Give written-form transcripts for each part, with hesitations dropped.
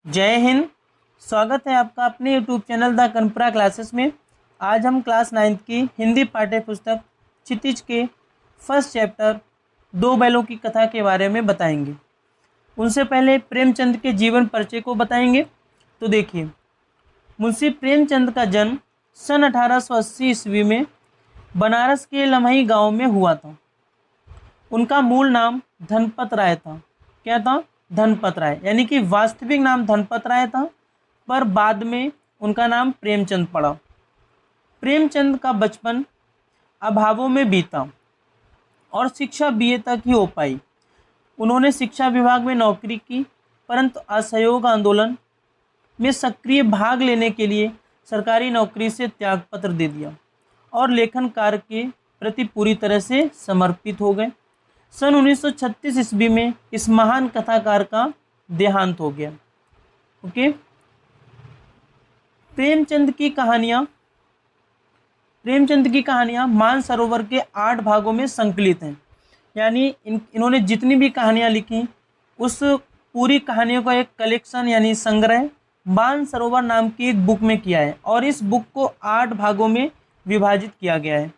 जय हिंद। स्वागत है आपका अपने यूट्यूब चैनल द कनपुरा क्लासेस में। आज हम क्लास 9th की हिंदी पाठ्य पुस्तक क्षितिज के फर्स्ट चैप्टर दो बैलों की कथा के बारे में बताएंगे। उनसे पहले प्रेमचंद के जीवन परिचय को बताएंगे। तो देखिए, मुंशी प्रेमचंद का जन्म सन 1880 ईस्वी में बनारस के लम्हई गांव में हुआ था। उनका मूल नाम धनपत राय था। क्या था? धनपत राय, यानी कि वास्तविक नाम धनपत राय था, पर बाद में उनका नाम प्रेमचंद पड़ा। प्रेमचंद का बचपन अभावों में बीता और शिक्षा बीए तक ही हो पाई। उन्होंने शिक्षा विभाग में नौकरी की, परंतु असहयोग आंदोलन में सक्रिय भाग लेने के लिए सरकारी नौकरी से त्यागपत्र दे दिया और लेखन कार्य के प्रति पूरी तरह से समर्पित हो गए। सन 1936 ईस्वी में इस महान कथाकार का देहांत हो गया। ओके, प्रेमचंद की कहानियाँ मानसरोवर के 8 भागों में संकलित हैं। यानी इन्होंने जितनी भी कहानियाँ लिखी उस पूरी कहानियों का एक कलेक्शन यानी संग्रह मानसरोवर नाम की एक बुक में किया है और इस बुक को 8 भागों में विभाजित किया गया है।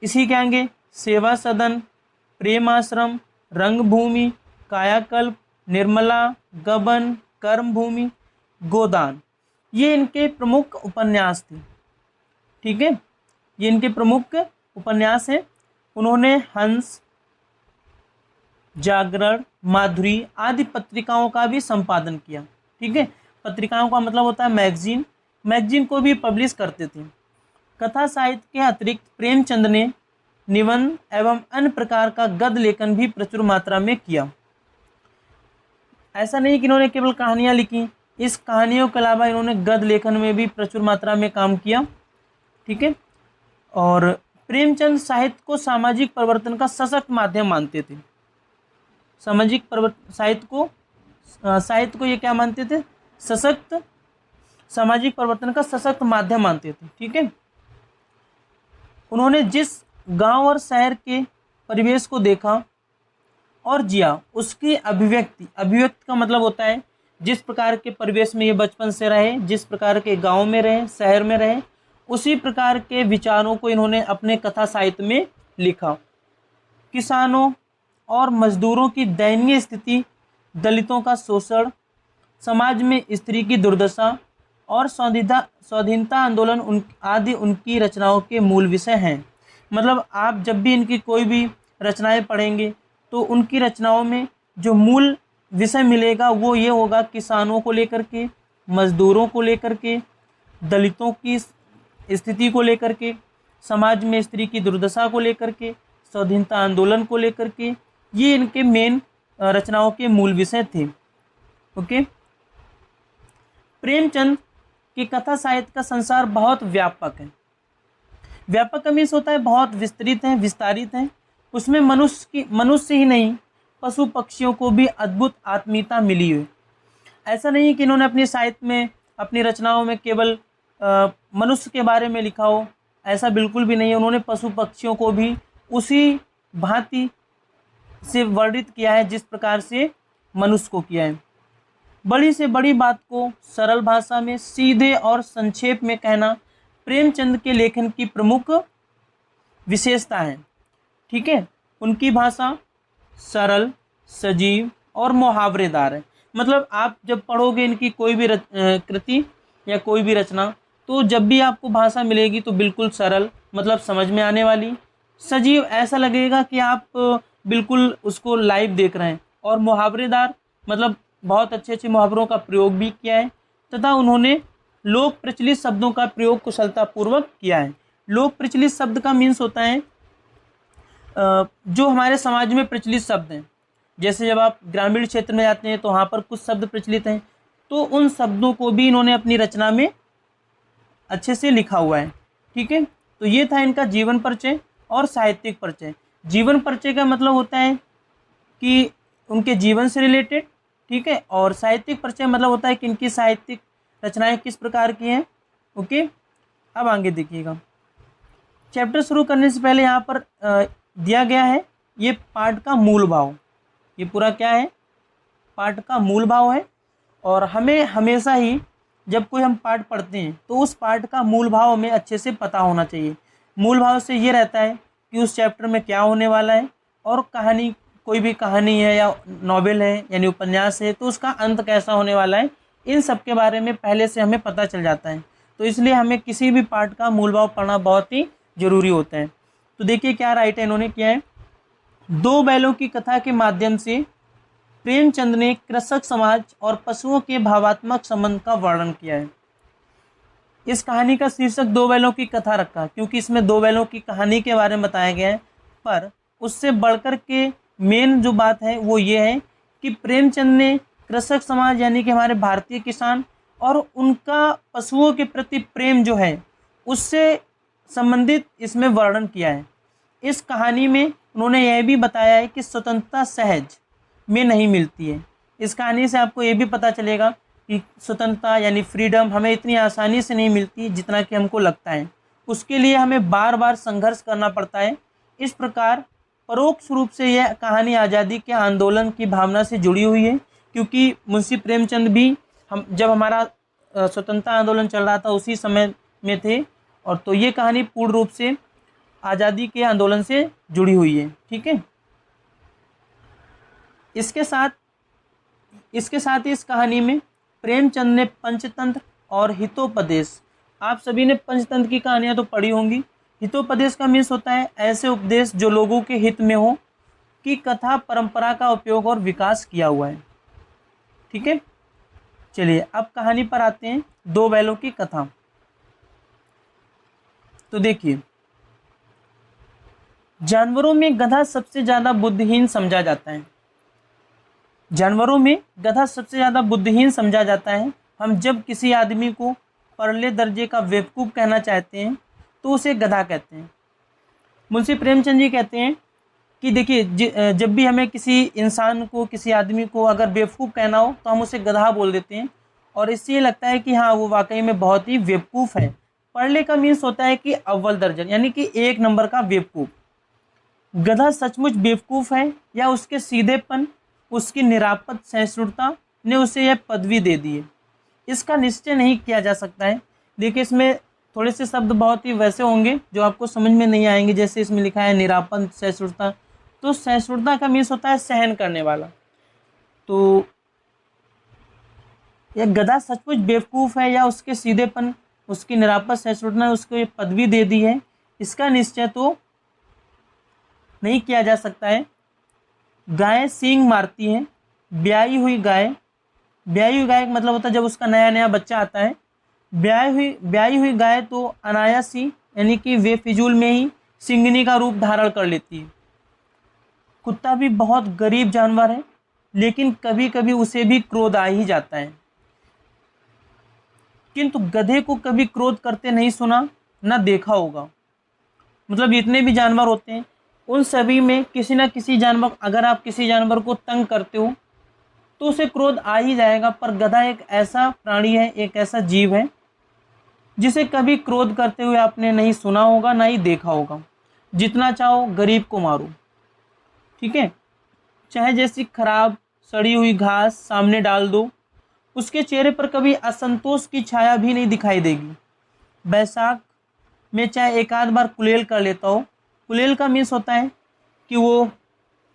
इसी के आगे सेवा सदन, प्रेम आश्रम, रंगभूमि, कायाकल्प, निर्मला, गबन, कर्मभूमि, गोदान, ये इनके प्रमुख उपन्यास थे। ठीक है, ये इनके प्रमुख उपन्यास हैं। उन्होंने हंस, जागरण, माधुरी आदि पत्रिकाओं का भी संपादन किया। ठीक है, पत्रिकाओं का मतलब होता है मैगजीन को भी पब्लिश करते थे। कथा साहित्य के अतिरिक्त प्रेमचंद ने निबंध एवं अन्य प्रकार का गद्य लेखन भी प्रचुर मात्रा में किया। ऐसा नहीं कि इन्होंने केवल कहानियाँ लिखी, इस कहानियों के अलावा इन्होंने गद्य लेखन में भी प्रचुर मात्रा में काम किया। ठीक है, और प्रेमचंद साहित्य को सामाजिक परिवर्तन का सशक्त माध्यम मानते थे। साहित्य को ये क्या मानते थे? सशक्त सामाजिक परिवर्तन का सशक्त माध्यम मानते थे। ठीक है, उन्होंने जिस गांव और शहर के परिवेश को देखा और जिया, उसकी अभिव्यक्ति का मतलब होता है जिस प्रकार के परिवेश में ये बचपन से रहे, जिस प्रकार के गांव में रहे, शहर में रहे, उसी प्रकार के विचारों को इन्होंने अपने कथा साहित्य में लिखा। किसानों और मजदूरों की दयनीय स्थिति, दलितों का शोषण, समाज में स्त्री की दुर्दशा और स्वाधीनता आंदोलन आदि उनकी रचनाओं के मूल विषय हैं। मतलब आप जब भी इनकी कोई भी रचनाएं पढ़ेंगे तो उनकी रचनाओं में जो मूल विषय मिलेगा वो ये होगा, किसानों को लेकर के, मजदूरों को लेकर के, दलितों की स्थिति को लेकर के, समाज में स्त्री की दुर्दशा को लेकर के, स्वाधीनता आंदोलन को लेकर के, ये इनके मेन रचनाओं के मूल विषय थे। ओके, प्रेमचंद की कथा साहित्य का संसार बहुत व्यापक है। व्यापक का मीन्स होता है बहुत विस्तारित है। उसमें मनुष्य ही नहीं, पशु पक्षियों को भी अद्भुत आत्मीयता मिली हुई। ऐसा नहीं कि इन्होंने अपनी साहित्य में, अपनी रचनाओं में केवल मनुष्य के बारे में लिखा हो, ऐसा बिल्कुल भी नहीं है। उन्होंने पशु पक्षियों को भी उसी भांति से वर्णित किया है जिस प्रकार से मनुष्य को किया है। बड़ी से बड़ी बात को सरल भाषा में सीधे और संक्षेप में कहना प्रेमचंद के लेखन की प्रमुख विशेषता है। ठीक है, उनकी भाषा सरल, सजीव और मुहावरेदार है। मतलब आप जब पढ़ोगे इनकी कोई भी कृति या कोई भी रचना, तो जब भी आपको भाषा मिलेगी तो बिल्कुल सरल, मतलब समझ में आने वाली, सजीव, ऐसा लगेगा कि आप बिल्कुल उसको लाइव देख रहे हैं, और मुहावरेदार मतलब बहुत अच्छे अच्छे मुहावरों का प्रयोग भी किया है, तथा उन्होंने लोक प्रचलित शब्दों का प्रयोग कुशलतापूर्वक किया है। लोक प्रचलित शब्द का मीन्स होता है जो हमारे समाज में प्रचलित शब्द हैं। जैसे जब आप ग्रामीण क्षेत्र में जाते हैं तो वहाँ पर कुछ शब्द प्रचलित हैं, तो उन शब्दों को भी इन्होंने अपनी रचना में अच्छे से लिखा हुआ है। ठीक है, तो ये था इनका जीवन परिचय और साहित्यिक परिचय। जीवन परिचय का मतलब होता है कि उनके जीवन से रिलेटेड। ठीक है, और साहित्यिक परिचय मतलब होता है कि इनकी साहित्यिक रचनाएं किस प्रकार की हैं। ओके, अब आगे देखिएगा। चैप्टर शुरू करने से पहले यहाँ पर दिया गया है ये पाठ का मूल भाव। ये पूरा क्या है? पाठ का मूल भाव है। और हमें हमेशा ही जब कोई हम पाठ पढ़ते हैं तो उस पाठ का मूल भाव हमें अच्छे से पता होना चाहिए। मूल भाव से ये रहता है कि उस चैप्टर में क्या होने वाला है, और कहानी, कोई भी कहानी है या नॉवेल है यानी उपन्यास है तो उसका अंत कैसा होने वाला है, इन सब के बारे में पहले से हमें पता चल जाता है। तो इसलिए हमें किसी भी पाठ का मूल भाव पढ़ना बहुत ही ज़रूरी होता है। तो देखिए क्या राइट है इन्होंने किया है। दो बैलों की कथा के माध्यम से प्रेमचंद ने कृषक समाज और पशुओं के भावात्मक संबंध का वर्णन किया है। इस कहानी का शीर्षक दो बैलों की कथा रखा क्योंकि इसमें दो बैलों की कहानी के बारे में बताया गया है, पर उससे बढ़कर के मेन जो बात है वो ये है कि प्रेमचंद ने कृषक समाज यानी कि हमारे भारतीय किसान और उनका पशुओं के प्रति प्रेम जो है उससे संबंधित इसमें वर्णन किया है। इस कहानी में उन्होंने यह भी बताया है कि स्वतंत्रता सहज में नहीं मिलती है। इस कहानी से आपको ये भी पता चलेगा कि स्वतंत्रता यानी फ्रीडम हमें इतनी आसानी से नहीं मिलती जितना कि हमको लगता है, उसके लिए हमें बार बार संघर्ष करना पड़ता है। इस प्रकार परोक्ष रूप से यह कहानी आज़ादी के आंदोलन की भावना से जुड़ी हुई है, क्योंकि मुंशी प्रेमचंद भी हम जब हमारा स्वतंत्रता आंदोलन चल रहा था उसी समय में थे, और तो ये कहानी पूर्ण रूप से आज़ादी के आंदोलन से जुड़ी हुई है। ठीक है, इसके साथ ही इस कहानी में प्रेमचंद ने पंचतंत्र और हितोपदेश, आप सभी ने पंचतंत्र की कहानियाँ तो पढ़ी होंगी। हितोपदेश का मीन्स होता है ऐसे उपदेश जो लोगों के हित में हो, की कथा परंपरा का उपयोग और विकास किया हुआ है। ठीक है, चलिए अब कहानी पर आते हैं, दो बैलों की कथा। तो देखिए, जानवरों में गधा सबसे ज़्यादा बुद्धिहीन समझा जाता है। जानवरों में गधा सबसे ज़्यादा बुद्धिहीन समझा जाता है। हम जब किसी आदमी को परले दर्जे का बेवकूफ़ कहना चाहते हैं तो उसे गधा कहते हैं। मुंशी प्रेमचंद जी कहते हैं कि देखिए, जब भी हमें किसी इंसान को, किसी आदमी को अगर बेवकूफ़ कहना हो तो हम उसे गधा बोल देते हैं, और इससे ये लगता है कि हाँ वो वाकई में बहुत ही बेवकूफ़ है। परले का मीन्स होता है कि अव्वल दर्जन यानी कि एक नंबर का बेवकूफ़। गधा सचमुच बेवकूफ़ है या उसके सीधेपन, उसकी निरापद सहिष्णुता ने उसे यह पदवी दे दी है, इसका निश्चय नहीं किया जा सकता है। देखिए, इसमें थोड़े से शब्द बहुत ही वैसे होंगे जो आपको समझ में नहीं आएंगे। जैसे इसमें लिखा है निरापद सहिष्णुता, तो सहिष्णुता का मीन्स होता है सहन करने वाला। तो यह गधा सचमुच बेवकूफ़ है या उसके सीधेपन, उसकी निरापद सहिष्णुता ने उसको ये पदवी दे दी है, इसका निश्चय तो नहीं किया जा सकता है। गाय सींग मारती है। ब्याई हुई गाय का मतलब होता है जब उसका नया नया बच्चा आता है। ब्याई हुई गाय तो अनायास ही यानी कि बेफिजूल में ही सिंगनी का रूप धारण कर लेती है। कुत्ता भी बहुत गरीब जानवर है, लेकिन कभी कभी उसे भी क्रोध आ ही जाता है, किंतु गधे को कभी क्रोध करते नहीं सुना न देखा होगा। मतलब जितने भी जानवर होते हैं उन सभी में किसी न किसी जानवर, अगर आप किसी जानवर को तंग करते हो तो उसे क्रोध आ ही जाएगा, पर गधा एक ऐसा प्राणी है, एक ऐसा जीव है जिसे कभी क्रोध करते हुए आपने नहीं सुना होगा ना ही देखा होगा। जितना चाहो गरीब को मारो, ठीक है, चाहे जैसी खराब सड़ी हुई घास सामने डाल दो, उसके चेहरे पर कभी असंतोष की छाया भी नहीं दिखाई देगी। बैसाख में चाहे एक आध बार कुलेल कर लेता हो, कुलेल का मीन्स होता है कि वो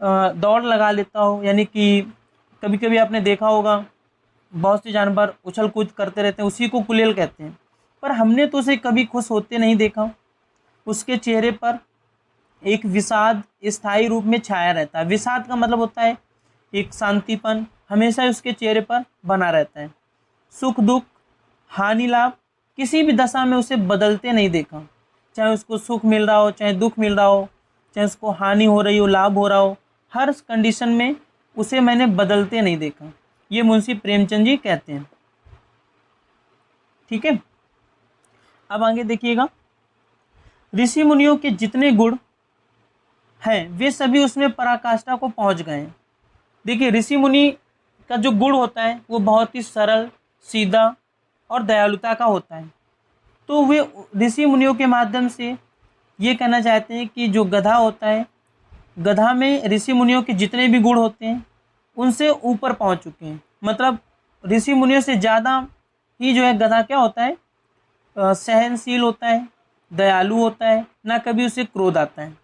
दौड़ लगा लेता हो, यानी कि कभी कभी आपने देखा होगा बहुत से जानवर उछल कूद करते रहते हैं, उसी को कुलेल कहते हैं। पर हमने तो उसे कभी खुश होते नहीं देखा। उसके चेहरे पर एक विषाद स्थायी रूप में छाया रहता है। विषाद का मतलब होता है एक शांतिपन, हमेशा उसके चेहरे पर बना रहता है। सुख दुख हानि लाभ किसी भी दशा में उसे बदलते नहीं देखा, चाहे उसको सुख मिल रहा हो चाहे दुख मिल रहा हो, चाहे उसको हानि हो रही हो लाभ हो रहा हो, हर कंडीशन में उसे मैंने बदलते नहीं देखा। ये मुंशी प्रेमचंद जी कहते हैं। ठीक है, अब आगे देखिएगा, ऋषि मुनियों के जितने गुण हैं वे सभी उसमें पराकाष्ठा को पहुंच गए हैं। देखिए, ऋषि मुनि का जो गुण होता है वो बहुत ही सरल सीधा और दयालुता का होता है। तो वे ऋषि मुनियों के माध्यम से ये कहना चाहते हैं कि जो गधा होता है, गधा में ऋषि मुनियों के जितने भी गुण होते हैं उनसे ऊपर पहुंच चुके हैं। मतलब ऋषि मुनियों से ज़्यादा ही जो है गधा क्या होता है, सहनशील होता है, दयालु होता है, ना कभी उसे क्रोध आता है।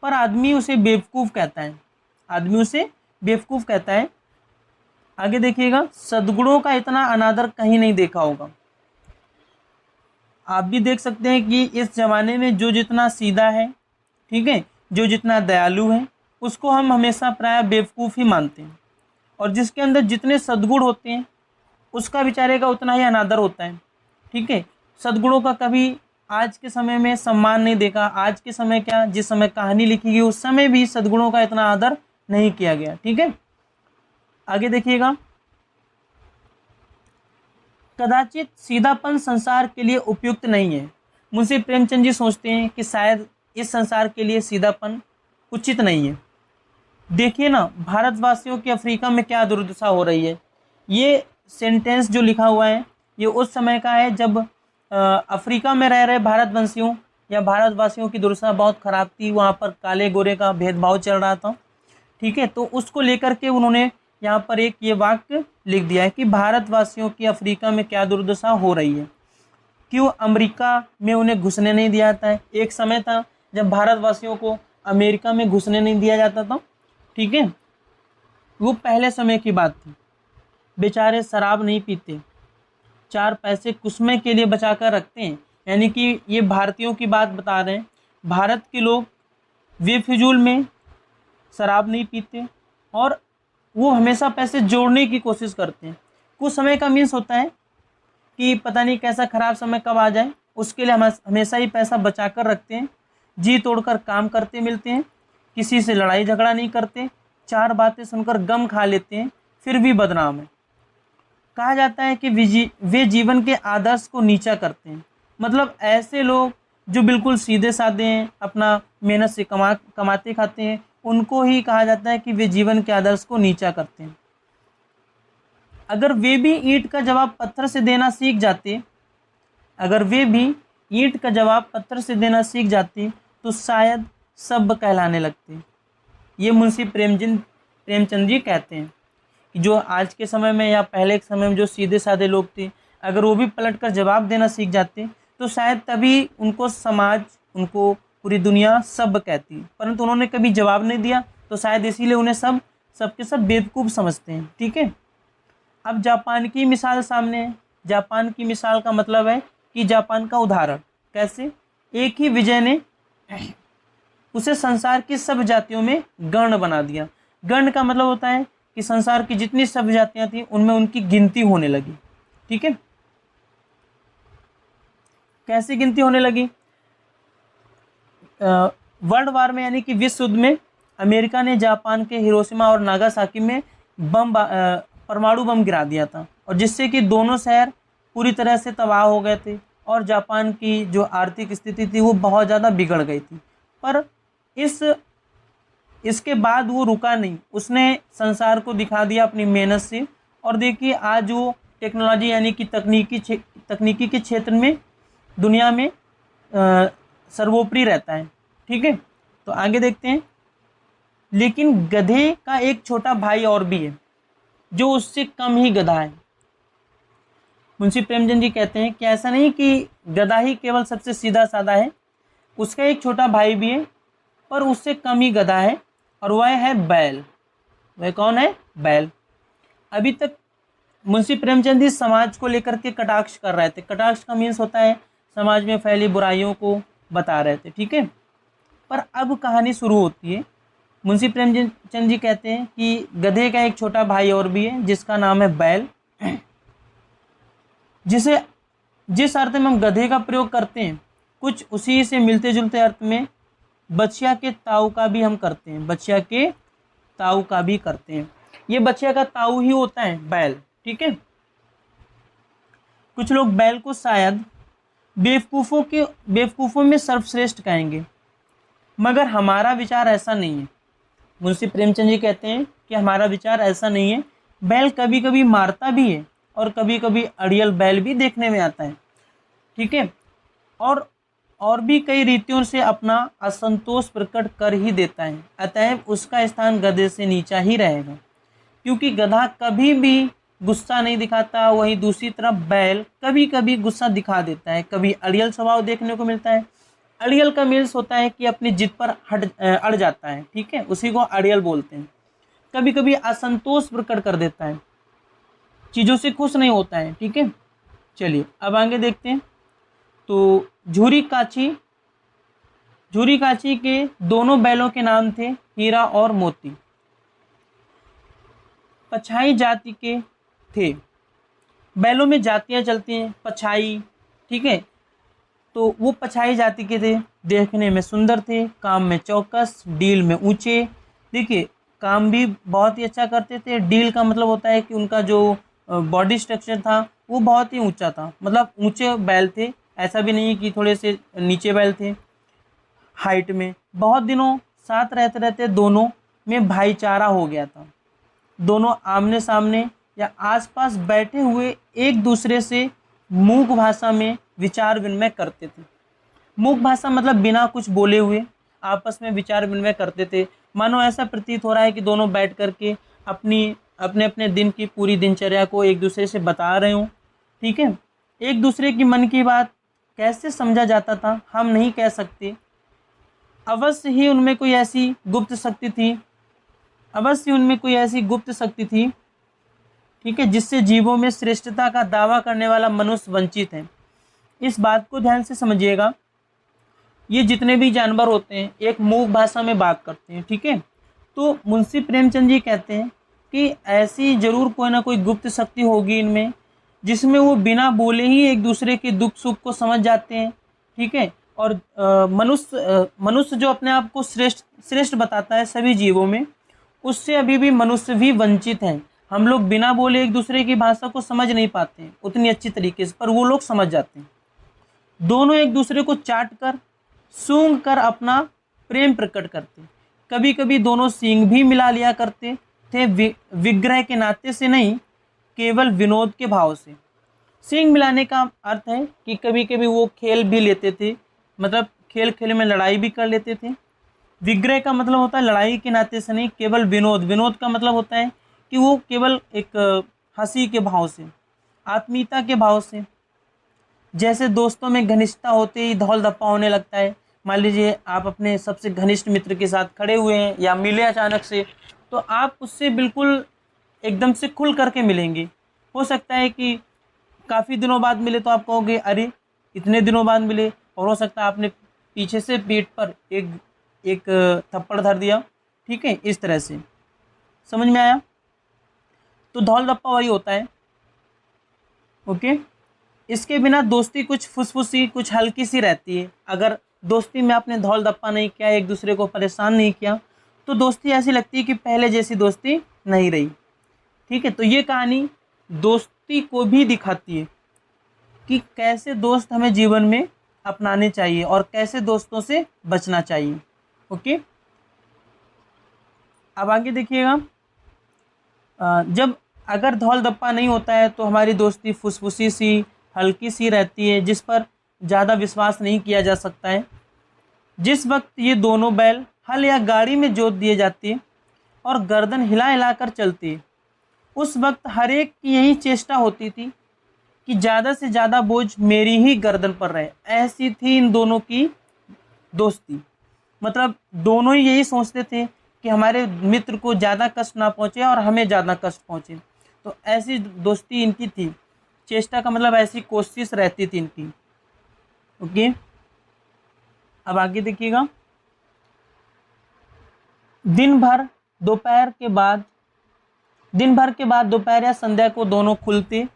पर आदमी उसे बेवकूफ़ कहता है, आदमी उसे बेवकूफ़ कहता है। आगे देखिएगा, सद्गुणों का इतना अनादर कहीं नहीं देखा होगा। आप भी देख सकते हैं कि इस ज़माने में जो जितना सीधा है, ठीक है, जो जितना दयालु है, उसको हम हमेशा प्राय बेवकूफ़ ही मानते हैं। और जिसके अंदर जितने सद्गुण होते हैं उसका बेचारे का उतना ही अनादर होता है। ठीक है, सद्गुणों का कभी आज के समय में सम्मान नहीं देखा। आज के समय क्या, जिस समय कहानी लिखी गई उस समय भी सद्गुणों का इतना आदर नहीं किया गया। ठीक है, आगे देखिएगा, कदाचित सीधापन संसार के लिए उपयुक्त नहीं है। मुंशी प्रेमचंद जी सोचते हैं कि शायद इस संसार के लिए सीधापन उचित नहीं है। देखिए ना, भारतवासियों की अफ्रीका में क्या दुर्दशा हो रही है। ये सेंटेंस जो लिखा हुआ है ये उस समय का है जब अफ्रीका में रह रहे भारतवंशियों या भारतवासियों की दुर्दशा बहुत ख़राब थी। वहाँ पर काले गोरे का भेदभाव चल रहा था। ठीक है, तो उसको लेकर के उन्होंने यहाँ पर एक ये वाक्य लिख दिया है कि भारतवासियों की अफ्रीका में क्या दुर्दशा हो रही है, क्यों अमेरिका में उन्हें घुसने नहीं दिया जाता है। एक समय था जब भारतवासियों को अमेरिका में घुसने नहीं दिया जाता था। ठीक है, वो पहले समय की बात थी। बेचारे शराब नहीं पीते, 4 पैसे कुसमे के लिए बचा कर रखते हैं। यानी कि ये भारतीयों की बात बता रहे हैं। भारत के लोग बेफिजूल में शराब नहीं पीते और वो हमेशा पैसे जोड़ने की कोशिश करते हैं। कुछ समय का मीन्स होता है कि पता नहीं कैसा ख़राब समय कब आ जाए, उसके लिए हम हमेशा ही पैसा बचा कर रखते हैं। जी तोड़कर काम करते मिलते हैं, किसी से लड़ाई झगड़ा नहीं करते, 4 बातें सुनकर गम खा लेते हैं, फिर भी बदनाम है। कहा जाता है कि वे जीवन के आदर्श को नीचा करते हैं। मतलब ऐसे लोग जो बिल्कुल सीधे साधे हैं, अपना मेहनत से कमाते खाते हैं, उनको ही कहा जाता है कि वे जीवन के आदर्श को नीचा करते हैं। अगर वे भी ईंट का जवाब पत्थर से देना सीख जाते, अगर वे भी ईंट का जवाब पत्थर से देना सीख जाते तो शायद सब कहलाने लगते। ये मुंशी प्रेमचंद जी कहते हैं कि जो आज के समय में या पहले के समय में जो सीधे साधे लोग थे, अगर वो भी पलट कर जवाब देना सीख जाते तो शायद तभी उनको समाज, उनको पूरी दुनिया सब कहती। परंतु उन्होंने कभी जवाब नहीं दिया तो शायद इसीलिए उन्हें सबके सब बेवकूफ़ समझते हैं। ठीक है, अब जापान की मिसाल सामने है। जापान की मिसाल का मतलब है कि जापान का उदाहरण कैसे एक ही विजय ने उसे संसार की सब जातियों में गण बना दिया। गण का मतलब होता है कि संसार की जितनी सब जातियां थी उनमें उनकी गिनती होने लगी। ठीक है, कैसे गिनती होने लगी? वर्ल्ड वार में यानी कि विश्व युद्ध में अमेरिका ने जापान के हिरोशिमा और नागासाकी में परमाणु बम गिरा दिया था, और जिससे कि दोनों शहर पूरी तरह से तबाह हो गए थे और जापान की जो आर्थिक स्थिति थी वो बहुत ज़्यादा बिगड़ गई थी। पर इसके बाद वो रुका नहीं, उसने संसार को दिखा दिया अपनी मेहनत से। और देखिए आज वो टेक्नोलॉजी यानी कि तकनीकी के क्षेत्र में दुनिया में सर्वोपरि रहता है। ठीक है, तो आगे देखते हैं। लेकिन गधे का एक छोटा भाई और भी है जो उससे कम ही गधा है। मुंशी प्रेमचंद जी कहते हैं कि ऐसा नहीं कि गधा ही केवल सबसे सीधा साधा है, उसका एक छोटा भाई भी है पर उससे कम ही गधा है, और वह है बैल। वह कौन है? बैल। अभी तक मुंशी प्रेमचंद जी समाज को लेकर के कटाक्ष कर रहे थे। कटाक्ष का मीन्स होता है समाज में फैली बुराइयों को बता रहे थे। ठीक है, पर अब कहानी शुरू होती है। मुंशी प्रेमचंद जी कहते हैं कि गधे का एक छोटा भाई और भी है जिसका नाम है बैल, जिस अर्थ में हम गधे का प्रयोग करते हैं कुछ उसी से मिलते जुलते अर्थ में बछिया के ताऊ का भी हम करते हैं। बछिया के ताऊ का भी करते हैं। ये बछिया का ताऊ ही होता है बैल। ठीक है, कुछ लोग बैल को शायद बेवकूफ़ों में सर्वश्रेष्ठ कहेंगे, मगर हमारा विचार ऐसा नहीं है। मुंशी प्रेमचंद जी कहते हैं कि हमारा विचार ऐसा नहीं है। बैल कभी कभी मारता भी है और कभी कभी अड़ियल बैल भी देखने में आता है। ठीक है, और भी कई रीतियों से अपना असंतोष प्रकट कर ही देता है। अतएव उसका स्थान गधे से नीचा ही रहेगा, क्योंकि गधा कभी भी गुस्सा नहीं दिखाता, वहीं दूसरी तरफ बैल कभी कभी गुस्सा दिखा देता है। कभी अड़ियल स्वभाव देखने को मिलता है। अड़ियल का मीन्स होता है कि अपनी जिद पर अड़ जाता है, ठीक है, उसी को अड़ियल बोलते हैं। कभी कभी असंतोष प्रकट कर देता है, चीज़ों से खुश नहीं होता है, ठीक है। चलिए अब आगे देखते हैं। तो झूरी काची के दोनों बैलों के नाम थे हीरा और मोती। पछाई जाति के थे। बैलों में जातियां चलती हैं, पछाई, ठीक है। तो वो पछाई जाति के थे, देखने में सुंदर थे, काम में चौकस, डील में ऊंचे। देखिए काम भी बहुत ही अच्छा करते थे। डील का मतलब होता है कि उनका जो बॉडी स्ट्रक्चर था वो बहुत ही ऊंचा था, मतलब ऊंचे बैल थे, ऐसा भी नहीं कि थोड़े से नीचे बैल थे। हाइट में बहुत दिनों साथ रहते रहते दोनों में भाईचारा हो गया था। दोनों आमने सामने या आसपास बैठे हुए एक दूसरे से मूक भाषा में विचार विनिमय करते थे। मूक भाषा मतलब बिना कुछ बोले हुए आपस में विचार विनिमय करते थे। मानो ऐसा प्रतीत हो रहा है कि दोनों बैठ करके अपने अपने दिन की पूरी दिनचर्या को एक दूसरे से बता रहे हों, ठीक है। एक दूसरे की मन की बात कैसे समझा जाता था हम नहीं कह सकते। अवश्य ही उनमें कोई ऐसी गुप्त शक्ति थी, ठीक है, जिससे जीवों में श्रेष्ठता का दावा करने वाला मनुष्य वंचित है। इस बात को ध्यान से समझिएगा। ये जितने भी जानवर होते हैं एक मूक भाषा में बात करते हैं, ठीक है। तो मुंशी प्रेमचंद जी कहते हैं कि ऐसी जरूर कोई ना कोई गुप्त शक्ति होगी इनमें, जिसमें वो बिना बोले ही एक दूसरे के दुख सुख को समझ जाते हैं, ठीक है। और मनुष्य जो अपने आप को श्रेष्ठ बताता है सभी जीवों में, उससे अभी भी मनुष्य भी वंचित हैं। हम लोग बिना बोले एक दूसरे की भाषा को समझ नहीं पाते हैं उतनी अच्छी तरीके से, पर वो लोग समझ जाते हैं। दोनों एक दूसरे को चाट कर सूंघ कर अपना प्रेम प्रकट करते। कभी कभी दोनों सींग भी मिला लिया करते थे, विग्रह के नाते से नहीं, केवल विनोद के भाव से। सींग मिलाने का अर्थ है कि कभी कभी वो खेल भी लेते थे, मतलब खेल खेल में लड़ाई भी कर लेते थे। विग्रह का मतलब होता है लड़ाई के नाते से नहीं, केवल विनोद का मतलब होता है कि वो केवल एक हंसी के भाव से, आत्मीयता के भाव से। जैसे दोस्तों में घनिष्ठता होते ही धौल धप्पा होने लगता है। मान लीजिए आप अपने सबसे घनिष्ठ मित्र के साथ खड़े हुए हैं या मिले अचानक से, तो आप उससे बिल्कुल एकदम से खुल करके मिलेंगे। हो सकता है कि काफ़ी दिनों बाद मिले तो आप कहोगे अरे इतने दिनों बाद मिले, और हो सकता है आपने पीछे से पीठ पर एक थप्पड़ धर दिया, ठीक है, इस तरह से। समझ में आया? तो धौल धप्पा वही होता है, ओके। इसके बिना दोस्ती कुछ फुसफुसी, कुछ हल्की सी रहती है। अगर दोस्ती में आपने धौल धप्पा नहीं किया, एक दूसरे को परेशान नहीं किया, तो दोस्ती ऐसी लगती है कि पहले जैसी दोस्ती नहीं रही, ठीक है। तो ये कहानी दोस्ती को भी दिखाती है कि कैसे दोस्त हमें जीवन में अपनाने चाहिए और कैसे दोस्तों से बचना चाहिए, ओके। अब आगे देखिएगा। जब अगर धौल धप्पा नहीं होता है तो हमारी दोस्ती फुसफुसी सी, हल्की सी रहती है, जिस पर ज़्यादा विश्वास नहीं किया जा सकता है। जिस वक्त ये दोनों बैल हल या गाड़ी में जोत दिए जाते हैं और गर्दन हिला हिला कर चलती है, उस वक्त हर एक की यही चेष्टा होती थी कि ज़्यादा से ज़्यादा बोझ मेरी ही गर्दन पर रहे। ऐसी थी इन दोनों की दोस्ती। मतलब दोनों ही यही सोचते थे कि हमारे मित्र को ज़्यादा कष्ट ना पहुँचे और हमें ज़्यादा कष्ट पहुँचे। तो ऐसी दोस्ती इनकी थी। चेष्टा का मतलब ऐसी कोशिश रहती थी इनकी, ओके। अब आगे देखिएगा। दिन भर के बाद दोपहर या संध्या को दोनों खुलते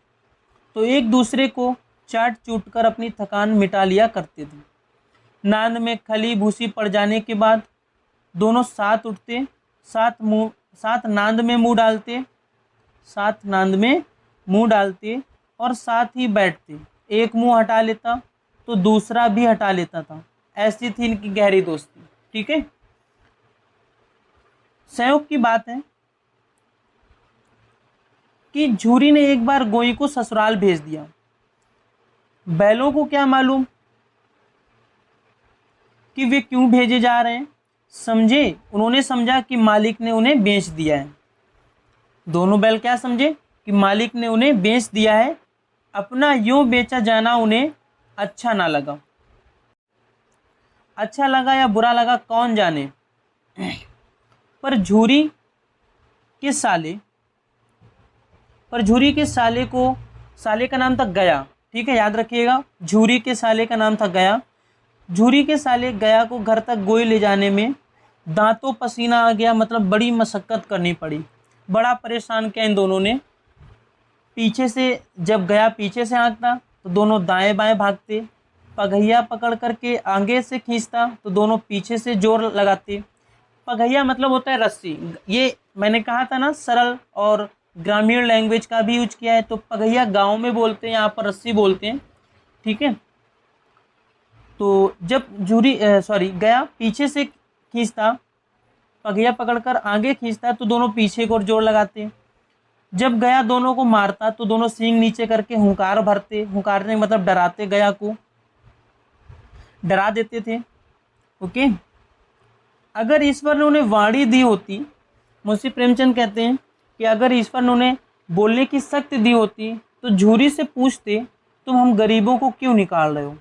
तो एक दूसरे को चाट चूट कर अपनी थकान मिटा लिया करते थे। नांद में खली भूसी पड़ जाने के बाद दोनों साथ उठते, साथ नांद में मुंह डालते और साथ ही बैठते। एक मुंह हटा लेता तो दूसरा भी हटा लेता था। ऐसी थी इनकी गहरी दोस्ती, ठीक है। संयोग की बात है कि झूरी ने एक बार गोई को ससुराल भेज दिया। बैलों को क्या मालूम कि वे क्यों भेजे जा रहे हैं। उन्होंने समझा कि मालिक ने उन्हें बेच दिया है। दोनों बैल क्या समझे कि कि मालिक ने उन्हें बेच दिया है, अपना यूं बेचा जाना उन्हें अच्छा ना लगा। अच्छा लगा या बुरा लगा कौन जाने, पर झूरी के साले को, साले का नाम था गया, ठीक है, याद रखिएगा, झूरी के साले का नाम था गया। झूरी के साले गया को घर तक गोई ले जाने में दांतों पसीना आ गया, मतलब बड़ी मशक्कत करनी पड़ी, बड़ा परेशान किया इन दोनों ने। पीछे से, जब गया पीछे से हाँकता तो दोनों दाएं बाएं भागते, पगहिया पकड़ करके आगे से खींचता तो दोनों पीछे से जोर लगाते। पगहिया मतलब होता है रस्सी, ये मैंने कहा था ना सरल और ग्रामीण लैंग्वेज का भी यूज किया है, तो पगहिया गांव में बोलते हैं, यहाँ पर रस्सी बोलते हैं, ठीक है। तो जब गया पीछे से खींचता, पगहिया पकड़कर आगे खींचता तो दोनों पीछे को जोर लगाते। जब गया दोनों को मारता तो दोनों सींग नीचे करके हुंकार भरते, हुंकारने मतलब डराते, गया को डरा देते थे। ओके, अगर ईश्वर ने उन्हें वाणी दी होती, मुंशी प्रेमचंद कहते हैं कि अगर ईश्वर ने उन्हें बोलने की शक्ति दी होती तो झूरी से पूछते, तुम हम गरीबों को क्यों निकाल रहे हो?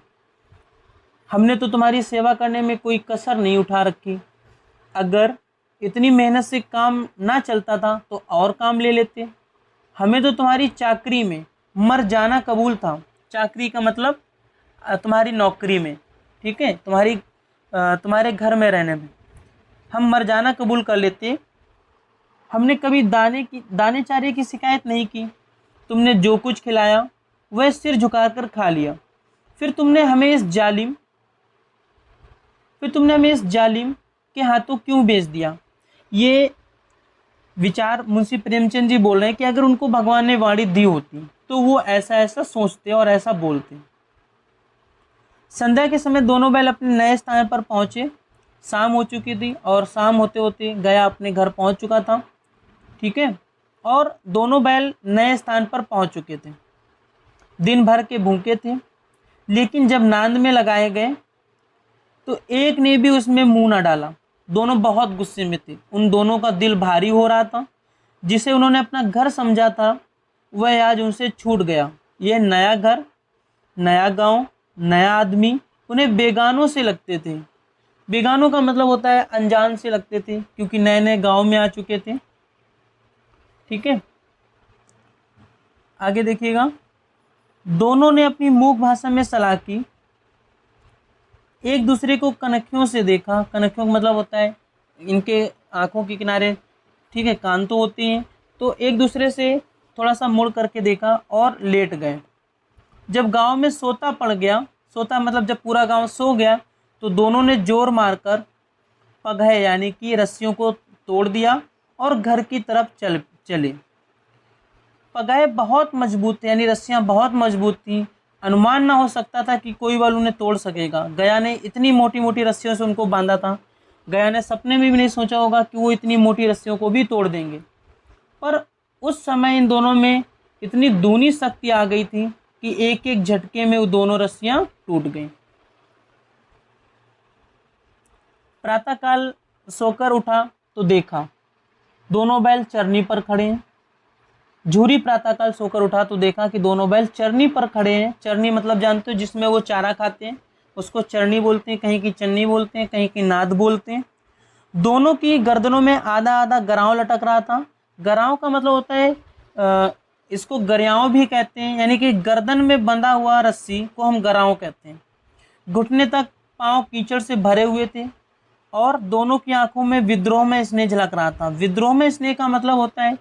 हमने तो तुम्हारी सेवा करने में कोई कसर नहीं उठा रखी। अगर इतनी मेहनत से काम ना चलता था तो और काम ले लेते। हमें तो तुम्हारी चाकरी में मर जाना कबूल था। चाकरी का मतलब तुम्हारी नौकरी में, ठीक है, तुम्हारे घर में रहने में हम मर जाना कबूल कर लेते। हमने कभी दाने चारे की शिकायत नहीं की। तुमने जो कुछ खिलाया वह सिर झुकाकर खा लिया। फिर तुमने हमें इस जालिम के हाथों क्यों बेच दिया? ये विचार मुंशी प्रेमचंद जी बोल रहे हैं कि अगर उनको भगवान ने वाणी दी होती तो वो ऐसा ऐसा सोचते और ऐसा बोलते। संध्या के समय दोनों बैल अपने नए स्थान पर पहुंचे। शाम हो चुकी थी और शाम होते होते गया अपने घर पहुंच चुका था, ठीक है, और दोनों बैल नए स्थान पर पहुंच चुके थे। दिन भर के भूखे थे, लेकिन जब नांद में लगाए गए तो एक ने भी उसमें मुंह न डाला। दोनों बहुत गुस्से में थे, उन दोनों का दिल भारी हो रहा था। जिसे उन्होंने अपना घर समझा था वह आज उनसे छूट गया। यह नया घर, नया गांव, नया आदमी उन्हें बेगानों से लगते थे। बेगानों का मतलब होता है अनजान से लगते थे, क्योंकि नए नए गांव में आ चुके थे, ठीक है। आगे देखिएगा, दोनों ने अपनी मूक भाषा में सलाह की, एक दूसरे को कनखियों से देखा। कनखियों का मतलब होता है इनके आंखों के किनारे, ठीक है, कान तो होते हैं, तो एक दूसरे से थोड़ा सा मुड़ करके देखा और लेट गए। जब गांव में सोता पड़ गया, सोता मतलब जब पूरा गांव सो गया, तो दोनों ने जोर मारकर पगह यानी कि रस्सियों को तोड़ दिया और घर की तरफ चले। पगह बहुत मजबूत थे, यानी रस्सियां बहुत मजबूत थीं। अनुमान ना हो सकता था कि कोई बल उन्हें तोड़ सकेगा। गया ने इतनी मोटी मोटी रस्सियों से उनको बांधा था। गया ने सपने में भी नहीं सोचा होगा कि वो इतनी मोटी रस्सियों को भी तोड़ देंगे। पर उस समय इन दोनों में इतनी दूनी शक्ति आ गई थी कि एक एक झटके में वो दोनों रस्सियां टूट गईं। प्रातःकाल सोकर उठा तो देखा दोनों बैल चरनी पर खड़े हैं। झूरी प्रातःकाल सोकर उठा तो देखा कि दोनों बैल चरनी पर खड़े हैं। चरनी मतलब जानते हो, जिसमें वो चारा खाते हैं, उसको चरनी बोलते हैं, कहीं की चन्नी बोलते हैं, कहीं की नाद बोलते हैं। दोनों की गर्दनों में आधा आधा गराव लटक रहा था। गराव का मतलब होता है इसको गरियाव भी कहते हैं, यानी कि गर्दन में बंधा हुआ रस्सी को हम गराव कहते हैं। घुटने तक पांव कीचड़ से भरे हुए थे और दोनों की आंखों में विद्रोह में स्नेह झलक रहा था। विद्रोह में स्नेह का मतलब होता है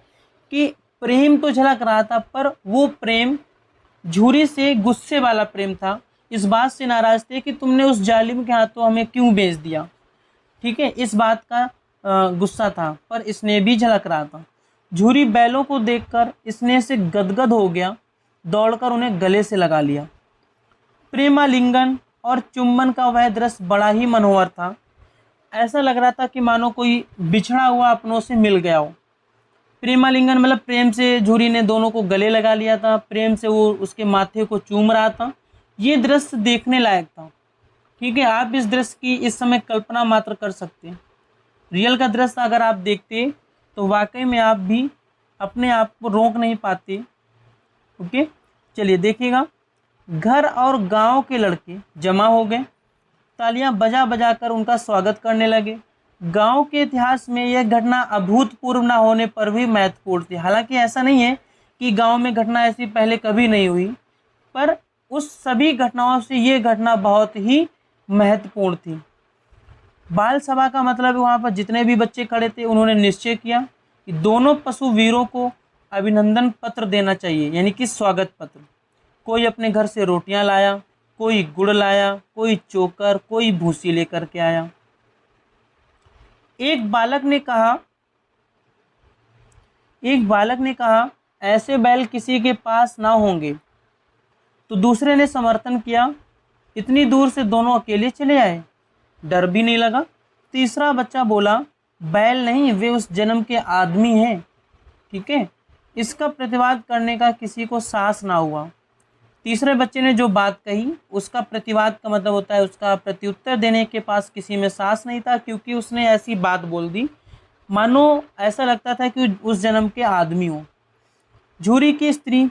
कि प्रेम तो झलक रहा था, पर वो प्रेम झूरी से गुस्से वाला प्रेम था। इस बात से नाराज थे कि तुमने उस जालिम के हाथों हमें क्यों बेच दिया, ठीक है, इस बात का गुस्सा था, पर स्नेह भी झलक रहा था। झूरी बैलों को देखकर स्नेह से गदगद हो गया, दौड़कर उन्हें गले से लगा लिया। प्रेमालिंगन और चुंबन का वह दृश्य बड़ा ही मनोहर था। ऐसा लग रहा था कि मानो कोई बिछड़ा हुआ अपनों से मिल गया हो। प्रेमालिंगन मतलब प्रेम से झूरी ने दोनों को गले लगा लिया था, प्रेम से वो उसके माथे को चूम रहा था। ये दृश्य देखने लायक था, ठीक है। आप इस दृश्य की इस समय कल्पना मात्र कर सकते हैं। रियल का दृश्य अगर आप देखते तो वाकई में आप भी अपने आप को रोक नहीं पाते। ओके, चलिए देखिएगा, घर और गांव के लड़के जमा हो गए, तालियां बजा बजा कर उनका स्वागत करने लगे। गांव के इतिहास में यह घटना अभूतपूर्व न होने पर भी महत्वपूर्ण थी। हालांकि ऐसा नहीं है कि गांव में घटना ऐसी पहले कभी नहीं हुई, पर उस सभी घटनाओं से ये घटना बहुत ही महत्वपूर्ण थी। बाल सभा का मतलब है वहाँ पर जितने भी बच्चे खड़े थे उन्होंने निश्चय किया कि दोनों पशु वीरों को अभिनंदन पत्र देना चाहिए, यानी कि स्वागत पत्र। कोई अपने घर से रोटियां लाया, कोई गुड़ लाया, कोई चोकर, कोई भूसी लेकर के आया। एक बालक ने कहा ऐसे बैल किसी के पास ना होंगे, तो दूसरे ने समर्थन किया। इतनी दूर से दोनों अकेले चले आए, डर भी नहीं लगा। तीसरा बच्चा बोला बैल नहीं, वे उस जन्म के आदमी हैं। ठीक है, इसका प्रतिवाद करने का किसी को साहस ना हुआ। तीसरे बच्चे ने जो बात कही उसका प्रतिवाद का मतलब होता है उसका प्रत्युत्तर देने के पास किसी में साहस नहीं था, क्योंकि उसने ऐसी बात बोल दी मानो ऐसा लगता था कि उस जन्म के आदमी हो। झूरी की स्त्री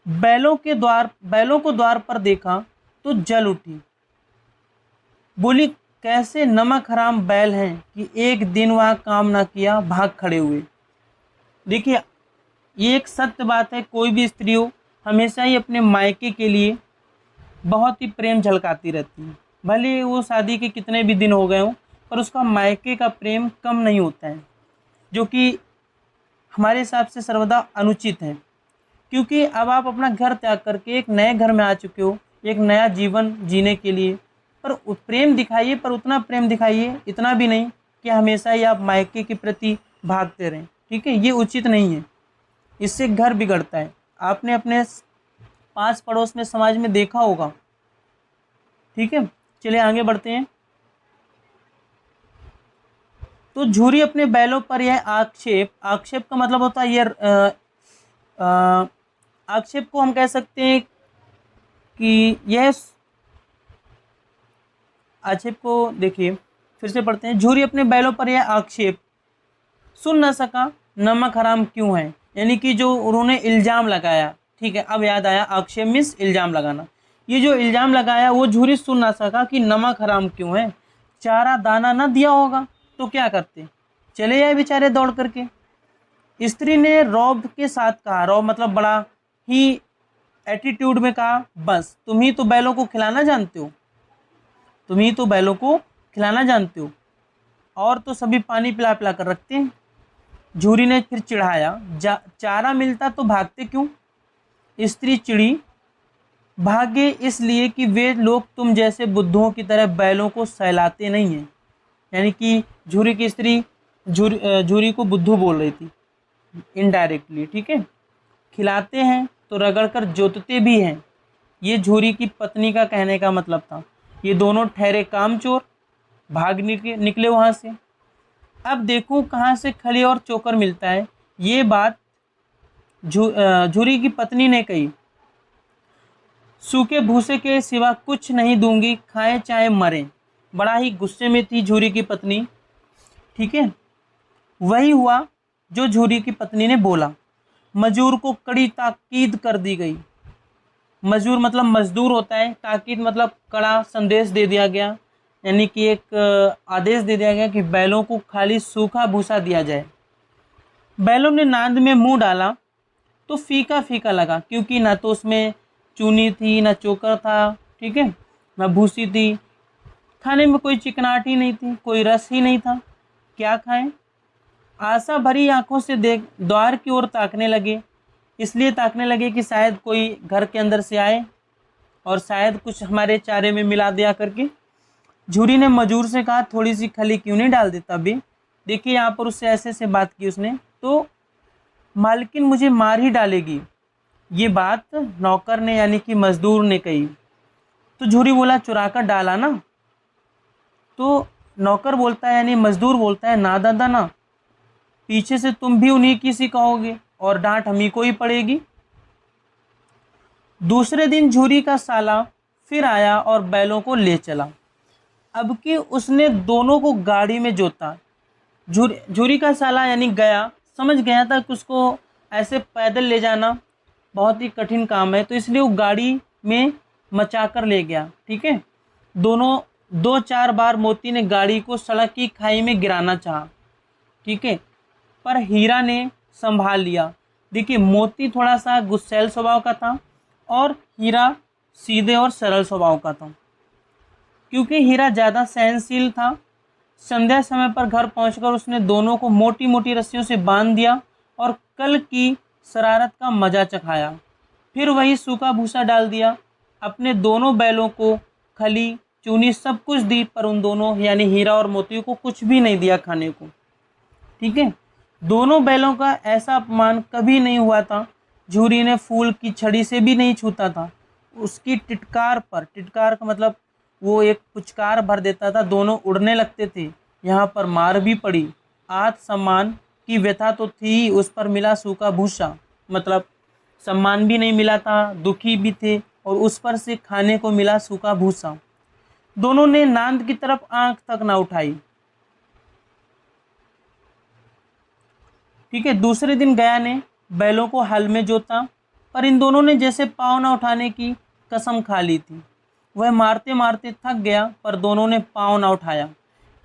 बैलों को द्वार पर देखा तो जल उठी, बोली कैसे नमक हराम बैल हैं कि एक दिन वहाँ काम ना किया भाग खड़े हुए। देखिए, ये एक सत्य बात है, कोई भी स्त्री हो हमेशा ही अपने मायके के लिए बहुत ही प्रेम झलकाती रहती है। भले वो शादी के कितने भी दिन हो गए हों, पर उसका मायके का प्रेम कम नहीं होता है, जो कि हमारे हिसाब से सर्वदा अनुचित है। क्योंकि अब आप अपना घर त्याग करके एक नए घर में आ चुके हो, एक नया जीवन जीने के लिए, पर प्रेम दिखाइए, पर उतना प्रेम दिखाइए, इतना भी नहीं कि हमेशा ही आप मायके के प्रति भागते रहें। ठीक है, ये उचित नहीं है, इससे घर बिगड़ता है। आपने अपने पास पड़ोस में समाज में देखा होगा। ठीक है, चलिए आगे बढ़ते हैं। तो झूरी अपने बैलों पर यह आक्षेप का मतलब होता है आक्षेप को हम कह सकते हैं कि यह आक्षेप को देखिए, फिर से पढ़ते हैं। झूरी अपने बैलों पर यह आक्षेप सुन न सका नमक हराम क्यों है, यानी कि जो उन्होंने इल्ज़ाम लगाया। ठीक है, अब याद आया, आक्षेप मीन्स इल्ज़ाम लगाना। ये जो इल्ज़ाम लगाया वो झूरी सुन ना सका कि नमक हराम क्यों है। चारा दाना न दिया होगा तो क्या करते, चले जाए बेचारे दौड़ करके। स्त्री ने रौब के साथ कहा, रौब मतलब बड़ा ही एटीट्यूड में कहा, बस तुम ही तो बैलों को खिलाना जानते हो, और तो सभी पानी पिला पिला कर रखते हैं। झूरी ने फिर चिढ़ाया, चारा मिलता तो भागते क्यों। स्त्री चिड़ी, भागे इसलिए कि वे लोग तुम जैसे बुद्धों की तरह बैलों को सहलाते नहीं हैं। यानी कि झूरी की स्त्री झूरी को बुद्धू बोल रही थी इनडायरेक्टली। ठीक है, खिलाते हैं तो रगड़कर जोतते भी हैं, ये झूरी की पत्नी का कहने का मतलब था। ये दोनों ठहरे कामचोर, भाग निकले वहाँ से। अब देखूं कहाँ से खली और चोकर मिलता है। ये बात झूरी की पत्नी ने कही। सूखे भूसे के सिवा कुछ नहीं दूंगी, खाए चाहे मरे। बड़ा ही गुस्से में थी झूरी की पत्नी। ठीक है, वही हुआ जो झूरी की पत्नी ने बोला। मजूर को कड़ी ताकीद कर दी गई। मजूर मतलब मजदूर होता है, ताकीद मतलब कड़ा संदेश दे दिया गया, यानी कि एक आदेश दे दिया गया कि बैलों को खाली सूखा भूसा दिया जाए। बैलों ने नांद में मुंह डाला तो फीका फीका लगा, क्योंकि ना तो उसमें चूनी थी, ना चोकर था, ठीक है, ना भूसी थी। खाने में कोई चिकनाहट ही नहीं थी, कोई रस ही नहीं था। क्या खाएं? आशा भरी आंखों से द्वार की ओर ताकने लगे। इसलिए ताकने लगे कि शायद कोई घर के अंदर से आए और शायद कुछ हमारे चारे में मिला दिया करके। झूरी ने मजूर से कहा, थोड़ी सी खली क्यों नहीं डाल देता अभी। देखिए यहाँ पर उससे ऐसे से बात की उसने, तो मालकिन मुझे मार ही डालेगी, ये बात नौकर ने यानी कि मजदूर ने कही। तो झूरी बोला, चुरा कर डाला ना। तो नौकर बोलता है यानी मजदूर बोलता है, ना दादा ना, पीछे से तुम भी उन्हीं की सी कहोगे और डांट हम ही को ही पड़ेगी। दूसरे दिन झूरी का साला फिर आया और बैलों को ले चला। अब कि उसने दोनों को गाड़ी में जोता। झूरी का साला यानी गया, समझ गया था कि उसको ऐसे पैदल ले जाना बहुत ही कठिन काम है, तो इसलिए वो गाड़ी में मचा कर ले गया। ठीक है, दोनों 2-4 बार मोती ने गाड़ी को सड़क की खाई में गिराना चाहा। ठीक है, पर हीरा ने संभाल लिया। देखिए, मोती थोड़ा सा गुस्सैल स्वभाव का था और हीरा सीधे और सरल स्वभाव का था। क्योंकि हीरा ज़्यादा सहनशील था, संध्या समय पर घर पहुंचकर उसने दोनों को मोटी मोटी रस्सियों से बांध दिया और कल की शरारत का मजा चखाया। फिर वही सूखा भूसा डाल दिया। अपने दोनों बैलों को खली चूनी सब कुछ दी, पर उन दोनों यानी हीरा और मोती को कुछ भी नहीं दिया खाने को। ठीक है, दोनों बैलों का ऐसा अपमान कभी नहीं हुआ था। झूरी ने फूल की छड़ी से भी नहीं छूता था। उसकी टिटकार पर, टिटकार का मतलब वो एक पुचकार भर देता था, दोनों उड़ने लगते थे। यहाँ पर मार भी पड़ी। आत्मसम्मान की व्यथा तो थी, उस पर मिला सूखा भूसा, मतलब सम्मान भी नहीं मिला था, दुखी भी थे, और उस पर से खाने को मिला सूखा भूसा। दोनों ने नांद की तरफ आंख तक ना उठाई। ठीक है, दूसरे दिन गया ने बैलों को हल में जोता, पर इन दोनों ने जैसे पाँव न उठाने की कसम खा ली थी। वह मारते मारते थक गया, पर दोनों ने पाँव न उठाया।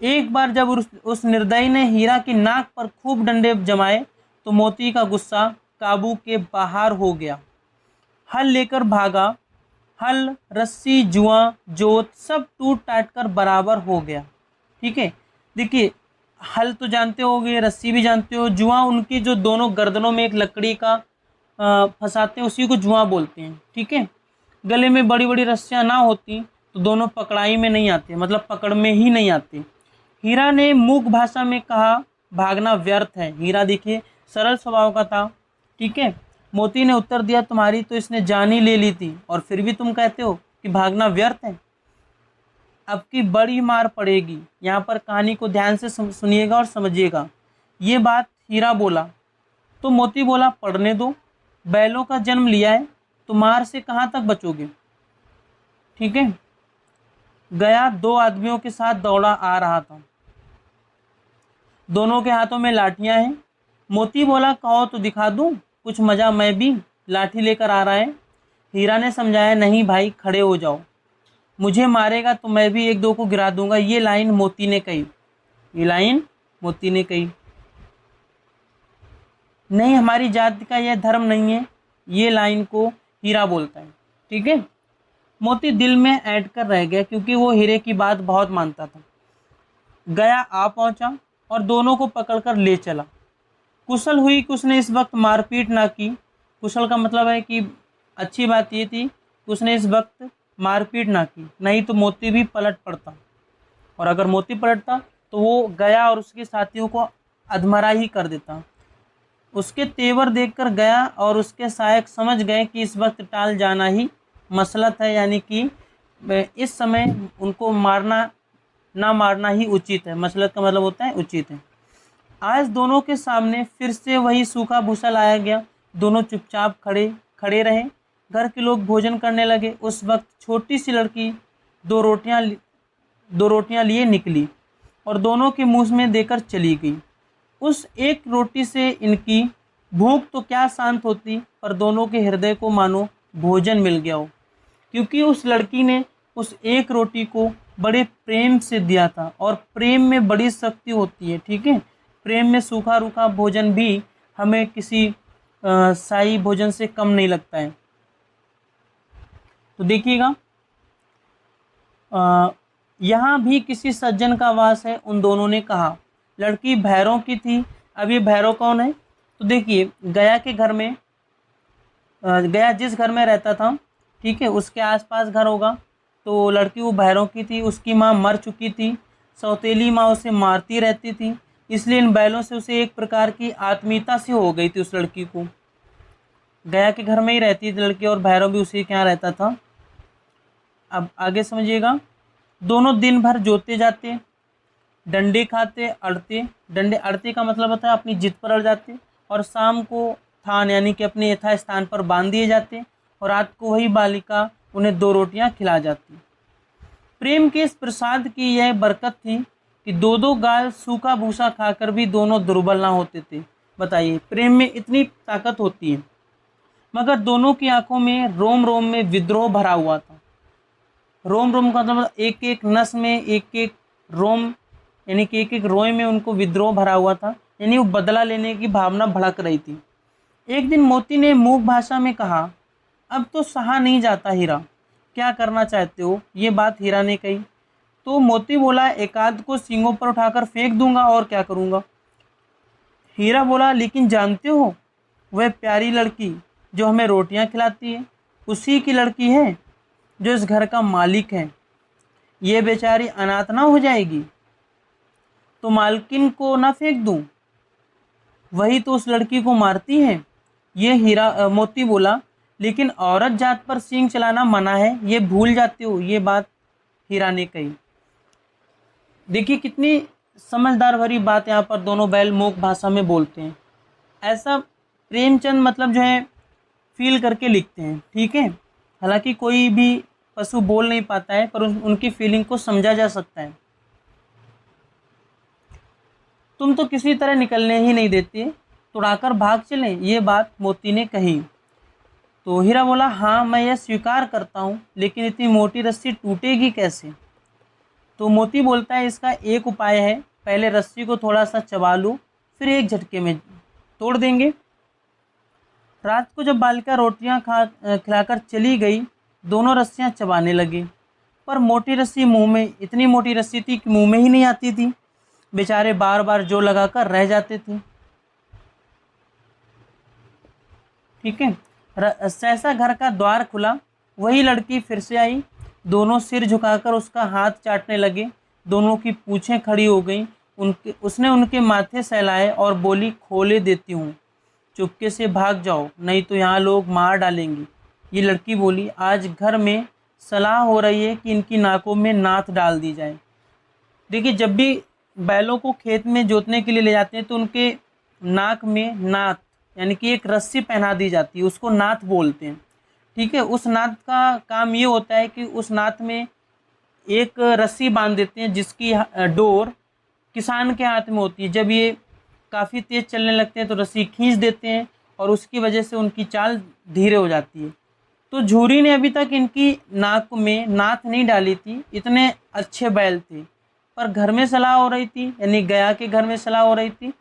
एक बार जब उस निर्दयी ने हीरा की नाक पर खूब डंडे जमाए, तो मोती का गुस्सा काबू के बाहर हो गया। हल लेकर भागा। हल, रस्सी, जुआ, जोत सब टूट टाट कर बराबर हो गया। ठीक है, देखिए, हल तो जानते होगे, रस्सी भी जानते हो, जुआ उनकी जो दोनों गर्दनों में एक लकड़ी का फंसाते हैं, उसी को जुआ बोलते हैं। ठीक है, गले में बड़ी बड़ी रस्सियाँ ना होती तो दोनों पकड़ाई में नहीं आते, मतलब पकड़ में ही नहीं आते। हीरा ने मूक भाषा में कहा, भागना व्यर्थ है। हीरा देखिए सरल स्वभाव का था। ठीक है, मोती ने उत्तर दिया, तुम्हारी तो इसने जान ही ले ली थी और फिर भी तुम कहते हो कि भागना व्यर्थ है। अब की बड़ी मार पड़ेगी। यहाँ पर कहानी को ध्यान से सुनिएगा और समझिएगा। ये बात हीरा बोला तो मोती बोला, पढ़ने दो, बैलों का जन्म लिया है तो मार से कहाँ तक बचोगे। ठीक है, गया 2 आदमियों के साथ दौड़ा आ रहा था। दोनों के हाथों में लाठियां हैं। मोती बोला, कहो तो दिखा दूं कुछ मजा, मैं भी लाठी लेकर आ रहा है। हीरा ने समझाया, नहीं भाई, खड़े हो जाओ, मुझे मारेगा तो मैं भी 1-2 को गिरा दूंगा। ये लाइन मोती ने कही। ये लाइन मोती ने कही। नहीं, हमारी जाति का यह धर्म नहीं है, ये लाइन को हीरा बोलता है। ठीक है, मोती दिल में ऐड कर रह गया, क्योंकि वो हीरे की बात बहुत मानता था। गया आ पहुंचा और दोनों को पकड़कर ले चला। कुशल हुई कि उसने इस वक्त मारपीट ना की। कुशल का मतलब है कि अच्छी बात ये थी कि उसने इस वक्त मारपीट ना की, नहीं तो मोती भी पलट पड़ता, और अगर मोती पलटता तो वो गया और उसके साथियों को अधमरा ही कर देता। उसके तेवर देखकर गया और उसके सहायक समझ गए कि इस वक्त टाल जाना ही मसलत है, यानी कि इस समय उनको मारना ना मारना ही उचित है। मसलत का मतलब होता है उचित है। आज दोनों के सामने फिर से वही सूखा भूसा लाया गया। दोनों चुपचाप खड़े रहे। घर के लोग भोजन करने लगे। उस वक्त छोटी सी लड़की 2 रोटियां लिए निकली और दोनों के मुंह में देकर चली गई। उस एक रोटी से इनकी भूख तो क्या शांत होती, पर दोनों के हृदय को मानो भोजन मिल गया हो, क्योंकि उस लड़की ने उस एक रोटी को बड़े प्रेम से दिया था, और प्रेम में बड़ी शक्ति होती है। ठीक है, प्रेम में सूखा रूखा भोजन भी हमें किसी शाही भोजन से कम नहीं लगता है। तो देखिएगा, यहाँ भी किसी सज्जन का वास है, उन दोनों ने कहा। लड़की भैरों की थी। अब ये भैरव कौन है? तो देखिए, गया के घर में, गया जिस घर में रहता था, ठीक है, उसके आसपास घर होगा, तो लड़की वो भैरों की थी। उसकी माँ मर चुकी थी। सौतेली माँ उसे मारती रहती थी, इसलिए इन बैलों से उसे एक प्रकार की आत्मीयता सी हो गई थी उस लड़की को। गया के घर में ही रहती थी लड़की, और भैरव भी उसी के यहाँ रहता था। अब आगे समझिएगा। दोनों दिन भर जोते जाते, डंडे खाते, अड़ते। डंडे अड़ते का मतलब होता है अपनी जिद पर अड़ जाते, और शाम को थान यानी कि अपने यथा स्थान पर बांध दिए जाते, और रात को वही बालिका उन्हें 2 रोटियां खिला जाती। प्रेम के इस प्रसाद की यह बरकत थी कि 2-2 गाल सूखा भूसा खाकर भी दोनों दुर्बल ना होते थे। बताइए, प्रेम में इतनी ताकत होती है। मगर दोनों की आंखों में रोम रोम में विद्रोह भरा हुआ था। रोम रोम का मतलब एक एक नस में, एक एक रोम, यानी कि एक एक रोए में उनको विद्रोह भरा हुआ था, यानी वो बदला लेने की भावना भड़क रही थी। एक दिन मोती ने मूक भाषा में कहा, अब तो सहा नहीं जाता हीरा, क्या करना चाहते हो? ये बात हीरा ने कही। तो मोती बोला, एकाध को सींगों पर उठाकर फेंक दूंगा, और क्या करूंगा। हीरा बोला, लेकिन जानते हो, वह प्यारी लड़की जो हमें रोटियां खिलाती है, उसी की लड़की है जो इस घर का मालिक है। ये बेचारी अनाथ ना हो जाएगी तो मालकिन को ना फेंक दूं, वही तो उस लड़की को मारती है। ये मोती बोला, लेकिन औरत जात पर सींग चलाना मना है, ये भूल जाते हो। ये बात हीरा ने कही। देखिए कितनी समझदार भरी बात यहाँ पर दोनों बैल मूक भाषा में बोलते हैं। ऐसा प्रेमचंद मतलब जो है फील करके लिखते हैं, ठीक है। हालांकि कोई भी पशु बोल नहीं पाता है, पर उनकी फीलिंग को समझा जा सकता है। तुम तो किसी तरह निकलने ही नहीं देते, तुड़ाकर भाग चले, ये बात मोती ने कही। तो हीरा बोला, हाँ मैं यह स्वीकार करता हूँ, लेकिन इतनी मोटी रस्सी टूटेगी कैसे? तो मोती बोलता है, इसका एक उपाय है, पहले रस्सी को थोड़ा सा चबा लो, फिर एक झटके में तोड़ देंगे। रात को जब बालिका रोटियां खिलाकर चली गई, दोनों रस्सियां चबाने लगे, पर मोटी रस्सी मुंह में, इतनी मोटी रस्सी थी कि मुंह में ही नहीं आती थी। बेचारे बार बार जो लगाकर रह जाते थे, ठीक है। सहसा घर का द्वार खुला, वही लड़की फिर से आई। दोनों सिर झुकाकर उसका हाथ चाटने लगे, दोनों की पूँछें खड़ी हो गईं। उसने उनके माथे सहलाए और बोली, खोले देती हूँ, चुपके से भाग जाओ, नहीं तो यहाँ लोग मार डालेंगे। ये लड़की बोली, आज घर में सलाह हो रही है कि इनकी नाकों में नाथ डाल दी जाए। देखिए जब भी बैलों को खेत में जोतने के लिए ले जाते हैं तो उनके नाक में नाथ, यानी कि एक रस्सी पहना दी जाती है, उसको नाथ बोलते हैं, ठीक है। उस नाथ का काम ये होता है कि उस नाथ में एक रस्सी बांध देते हैं, जिसकी डोर किसान के हाथ में होती है। जब ये काफ़ी तेज़ चलने लगते हैं तो रस्सी खींच देते हैं, और उसकी वजह से उनकी चाल धीरे हो जाती है। तो झूरी ने अभी तक इनकी नाक में नाथ नहीं डाली थी, इतने अच्छे बैल थे। पर घर में सलाह हो रही थी, यानी गया के घर में सलाह हो रही थी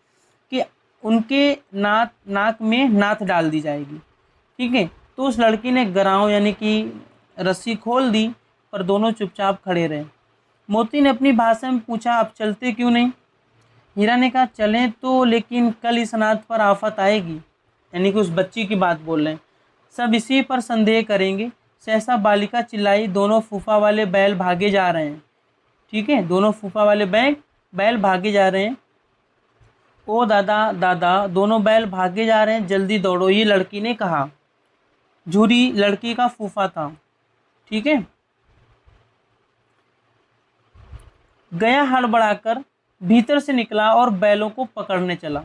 कि उनके नाक में नाथ डाल दी जाएगी, ठीक है। तो उस लड़की ने गराव यानी कि रस्सी खोल दी, पर दोनों चुपचाप खड़े रहे। मोती ने अपनी भाषा में पूछा, अब चलते क्यों नहीं? हीरा ने कहा, चलें तो, लेकिन कल इस अनाथ पर आफत आएगी, यानी कि उस बच्ची की बात बोल रहे हैं, सब इसी पर संदेह करेंगे। सहसा बालिका चिल्लाई, दोनों फूफा वाले बैल भागे जा रहे हैं, ठीक है, दोनों फूफा वाले बैल भागे जा रहे हैं। ओ दादा दादा, दोनों बैल भागे जा रहे हैं, जल्दी दौड़ो, ये लड़की ने कहा। झूरी लड़की का फूफा था, ठीक है। गया हड़बड़ाकर भीतर से निकला और बैलों को पकड़ने चला।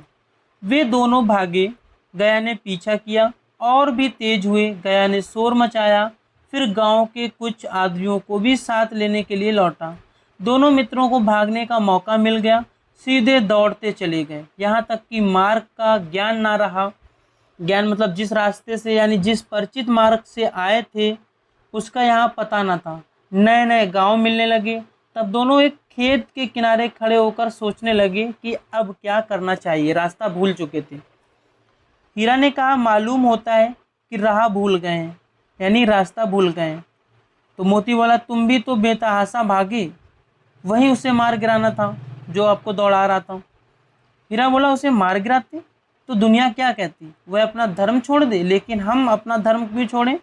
वे दोनों भागे, गया ने पीछा किया, और भी तेज हुए। गया ने शोर मचाया, फिर गांव के कुछ आदमियों को भी साथ लेने के लिए लौटा। दोनों मित्रों को भागने का मौका मिल गया, सीधे दौड़ते चले गए, यहाँ तक कि मार्ग का ज्ञान ना रहा। ज्ञान मतलब जिस रास्ते से, यानी जिस परिचित मार्ग से आए थे उसका यहाँ पता न था। नए नए गांव मिलने लगे। तब दोनों एक खेत के किनारे खड़े होकर सोचने लगे कि अब क्या करना चाहिए, रास्ता भूल चुके थे। हीरा ने कहा, मालूम होता है कि राह भूल गए हैं, यानी रास्ता भूल गए हैं। तो मोती बोला, तुम भी तो बेतहाशा भागे, वहीं उसे मार गिराना था जो आपको दौड़ा रहा था। हीरा बोला, उसे मार गिराते तो दुनिया क्या कहती, वह अपना धर्म छोड़ दे, लेकिन हम अपना धर्म क्यों छोड़ें?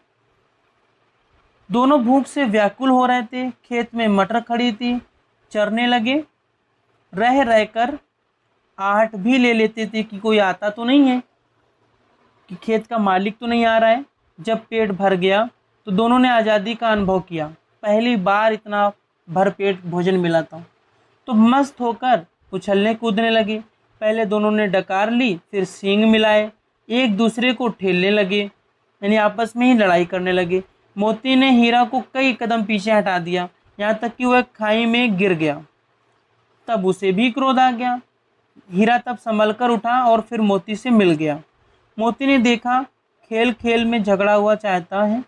दोनों भूख से व्याकुल हो रहे थे। खेत में मटर खड़ी थी, चरने लगे। रह रहकर आहट भी ले लेते थे कि कोई आता तो नहीं है, कि खेत का मालिक तो नहीं आ रहा है। जब पेट भर गया तो दोनों ने आज़ादी का अनुभव किया। पहली बार इतना भरपेट भोजन मिला था, तो मस्त होकर उछलने कूदने लगे। पहले दोनों ने डकार ली, फिर सींग मिलाए, एक दूसरे को ठेलने लगे, यानी आपस में ही लड़ाई करने लगे। मोती ने हीरा को कई कदम पीछे हटा दिया, यहाँ तक कि वह खाई में गिर गया। तब उसे भी क्रोध आ गया। हीरा तब संभल कर उठा और फिर मोती से मिल गया। मोती ने देखा खेल खेल में झगड़ा हुआ चाहता है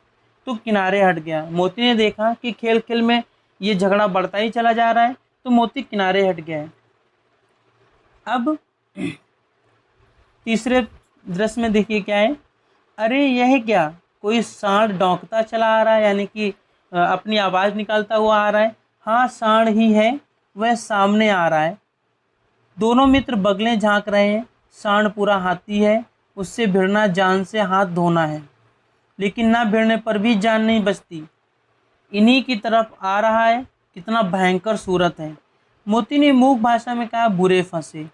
तो किनारे हट गया। मोती ने देखा कि खेल खेल में ये झगड़ा बढ़ता ही चला जा रहा है तो मोती किनारे हट गया है। अब तीसरे दृश्य में देखिए क्या है, अरे यह क्या, कोई सांड डौंकता चला आ रहा है, यानी कि अपनी आवाज़ निकालता हुआ आ रहा है। हाँ, सांड ही है, वह सामने आ रहा है। दोनों मित्र बगलें झांक रहे हैं। सांड पूरा हाथी है, उससे भिड़ना जान से हाथ धोना है, लेकिन ना भिड़ने पर भी जान नहीं बचती। इन्हीं की तरफ आ रहा है, कितना भयंकर सूरत है। मोती ने मूक भाषा में कहा, बुरे फंसे,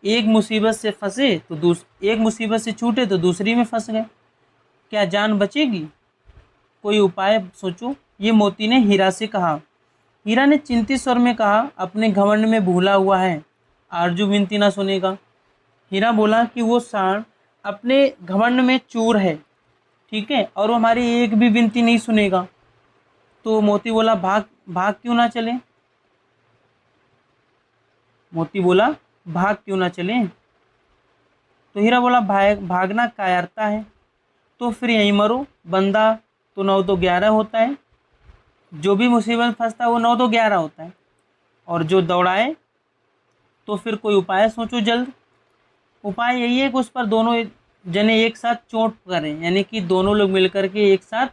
एक मुसीबत से फंसे तो एक मुसीबत से छूटे तो दूसरी में फंस गए, क्या जान बचेगी? कोई उपाय सोचो, ये मोती ने हीरा से कहा। हीरा ने चिंतित स्वर में कहा, अपने घमंड में भूला हुआ है, आरजू विनती ना सुनेगा। हीरा बोला कि वो सांड अपने घमंड में चूर है, ठीक है, और वो हमारी एक भी विनती नहीं सुनेगा। तो मोती बोला, भाग भाग क्यों ना चले? मोती बोला, भाग क्यों ना चले? तो हीरा बोला, भागना कायरता है, तो फिर यहीं मरो। बंदा तो 9 तो 11 होता है, जो भी मुसीबत में फंसता है वो 9 तो 11 होता है, और जो दौड़ाए तो फिर कोई उपाय सोचो जल्द। उपाय यही है कि उस पर दोनों जने एक साथ चोट करें, यानी कि दोनों लोग मिलकर के एक साथ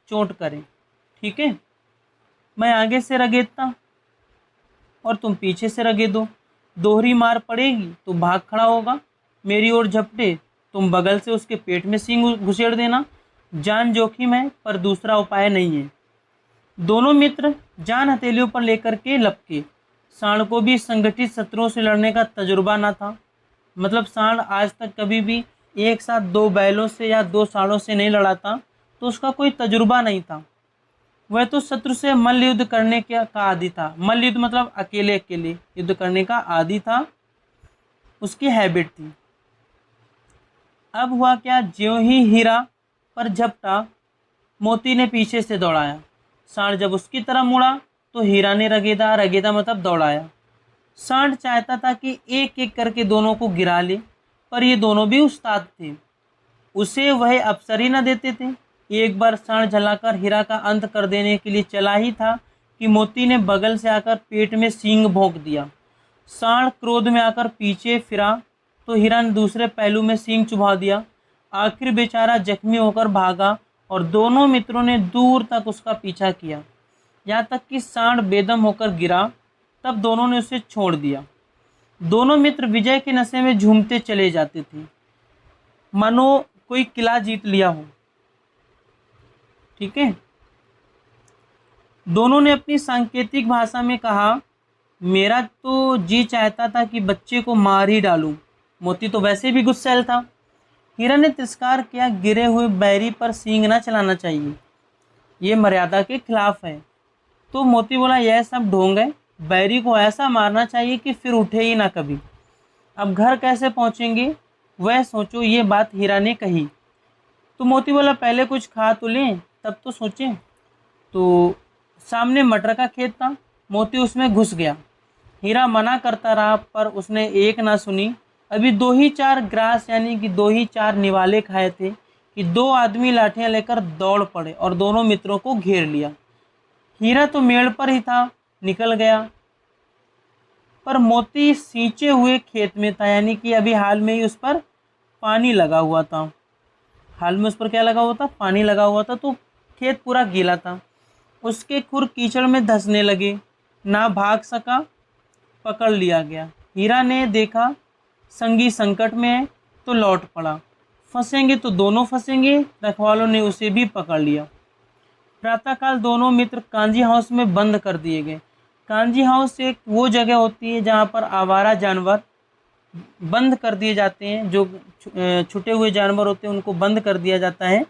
चोट करें, ठीक है। मैं आगे से रगेदता और तुम पीछे से रगेदो, दोहरी मार पड़ेगी तो भाग खड़ा होगा, मेरी ओर झपटे, तुम बगल से उसके पेट में सींग घुसेड़ देना। जान जोखिम है पर दूसरा उपाय नहीं है। दोनों मित्र जान हथेलियों पर लेकर के लपके। सांड को भी संगठित शत्रुओं से लड़ने का तजुर्बा न था, मतलब सांड आज तक कभी भी एक साथ 2 बैलों से या 2 सांडों से नहीं लड़ा था, तो उसका कोई तजुर्बा नहीं था। वह तो शत्रु से मल्ल युद्ध करने का आदी था। मल्ल युद्ध मतलब अकेले अकेले युद्ध करने का आदी था, उसकी हैबिट थी। अब हुआ क्या, ज्यों ही हीरा पर झपटा, मोती ने पीछे से दौड़ाया। सांड जब उसकी तरफ मुड़ा तो हीरा ने रगेदा, रगेदा मतलब दौड़ाया। सांड चाहता था कि एक एक करके दोनों को गिरा ले, पर ये दोनों भी उस्ताद थे, उसे वह अवसर ही न देते थे। एक बार सांड झलाकर हीरा का अंत कर देने के लिए चला ही था कि मोती ने बगल से आकर पेट में सींग भोंक दिया। सांड क्रोध में आकर पीछे फिरा तो हीरा ने दूसरे पहलू में सींग चुभा दिया। आखिर बेचारा जख्मी होकर भागा और दोनों मित्रों ने दूर तक उसका पीछा किया, यहाँ तक कि सांड बेदम होकर गिरा, तब दोनों ने उसे छोड़ दिया। दोनों मित्र विजय के नशे में झूमते चले जाते थे, मानो कोई किला जीत लिया हो, ठीक है। दोनों ने अपनी सांकेतिक भाषा में कहा, मेरा तो जी चाहता था कि बच्चे को मार ही डालूं। मोती तो वैसे भी गुस्सैल था। हीरा ने तिरस्कार किया, गिरे हुए बैरी पर सींग न चलाना चाहिए, ये मर्यादा के खिलाफ है। तो मोती बोला, यह सब ढोंग है, बैरी को ऐसा मारना चाहिए कि फिर उठे ही ना कभी। अब घर कैसे पहुंचेंगे वह सोचो, ये बात हीरा ने कही। तो मोती बोला, पहले कुछ खा तो लें तब तो सोचें। तो सामने मटर का खेत था, मोती उसमें घुस गया। हीरा मना करता रहा पर उसने एक ना सुनी। अभी 2 ही 4 ग्रास यानी कि 2 ही 4 निवाले खाए थे कि 2 आदमी लाठियां लेकर दौड़ पड़े और दोनों मित्रों को घेर लिया। हीरा तो मेड़ पर ही था, निकल गया, पर मोती सींचे हुए खेत में था, यानी कि अभी हाल में ही उस पर पानी लगा हुआ था। हाल में उस पर क्या लगा हुआ था? पानी लगा हुआ था, तो खेत पूरा गीला था। उसके खुर कीचड़ में धंसने लगे, ना भाग सका, पकड़ लिया गया। हीरा ने देखा संगी संकट में है तो लौट पड़ा, फंसेंगे तो दोनों फंसेंगे, रखवालों ने उसे भी पकड़ लिया। प्रातःकाल दोनों मित्र कांजी हाउस में बंद कर दिए गए। कांजी हाउस एक वो जगह होती है जहाँ पर आवारा जानवर बंद कर दिए जाते हैं, जो छुटे हुए जानवर होते हैं उनको बंद कर दिया जाता है।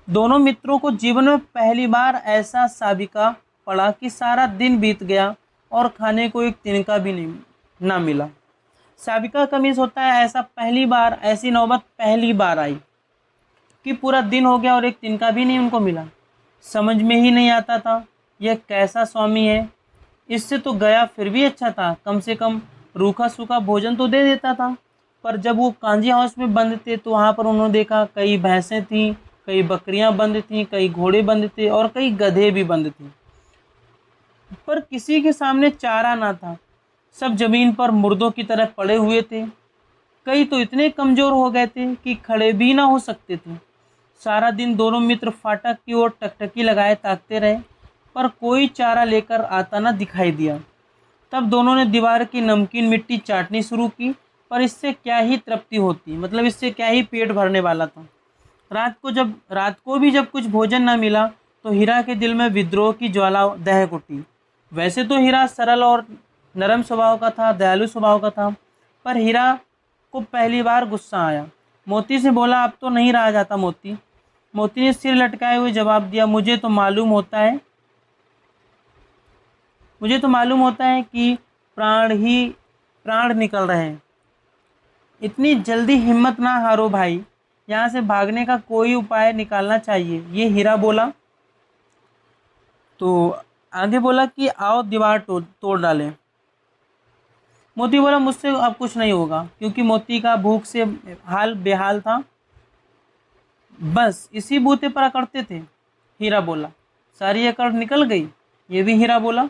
दोनों मित्रों को जीवन में पहली बार ऐसा साबिका पड़ा कि सारा दिन बीत गया और खाने को एक तिनका भी नहीं ना मिला। साबिका का मीन्स होता है ऐसा पहली बार, ऐसी नौबत पहली बार आई कि पूरा दिन हो गया और एक तिनका भी नहीं उनको मिला। समझ में ही नहीं आता था यह कैसा स्वामी है, इससे तो गया फिर भी अच्छा था, कम से कम रूखा सूखा भोजन तो दे देता था। पर जब वो कांजी हाउस में बंद थे तो वहाँ पर उन्होंने देखा कई भैंसें थीं, कई बकरियां बंद थीं, कई घोड़े बंद थे और कई गधे भी बंद थे, पर किसी के सामने चारा ना था। सब जमीन पर मुर्दों की तरह पड़े हुए थे। कई तो इतने कमज़ोर हो गए थे कि खड़े भी ना हो सकते थे। सारा दिन दोनों मित्र फाटक की ओर टकटकी लगाए ताकते रहे, पर कोई चारा लेकर आता ना दिखाई दिया। तब दोनों ने दीवार की नमकीन मिट्टी चाटनी शुरू की, पर इससे क्या ही तृप्ति होती, मतलब इससे क्या ही पेट भरने वाला था। रात को भी जब कुछ भोजन न मिला तो हीरा के दिल में विद्रोह की ज्वाला दहक उठी। वैसे तो हीरा सरल और नरम स्वभाव का था, दयालु स्वभाव का था, पर हीरा को पहली बार गुस्सा आया। मोती से बोला, अब तो नहीं रहा जाता मोती। मोती ने सिर लटकाए हुए जवाब दिया, मुझे तो मालूम होता है कि प्राण निकल रहे हैं। इतनी जल्दी हिम्मत ना हारो भाई, यहाँ से भागने का कोई उपाय निकालना चाहिए, ये हीरा बोला। तो आगे बोला कि आओ दीवार तोड़ डालें। मोती बोला, मुझसे अब कुछ नहीं होगा, क्योंकि मोती का भूख से हाल बेहाल था। बस इसी बूते पर अकड़ते थे, हीरा बोला। सारी अकड़ निकल गई, ये भी हीरा बोला।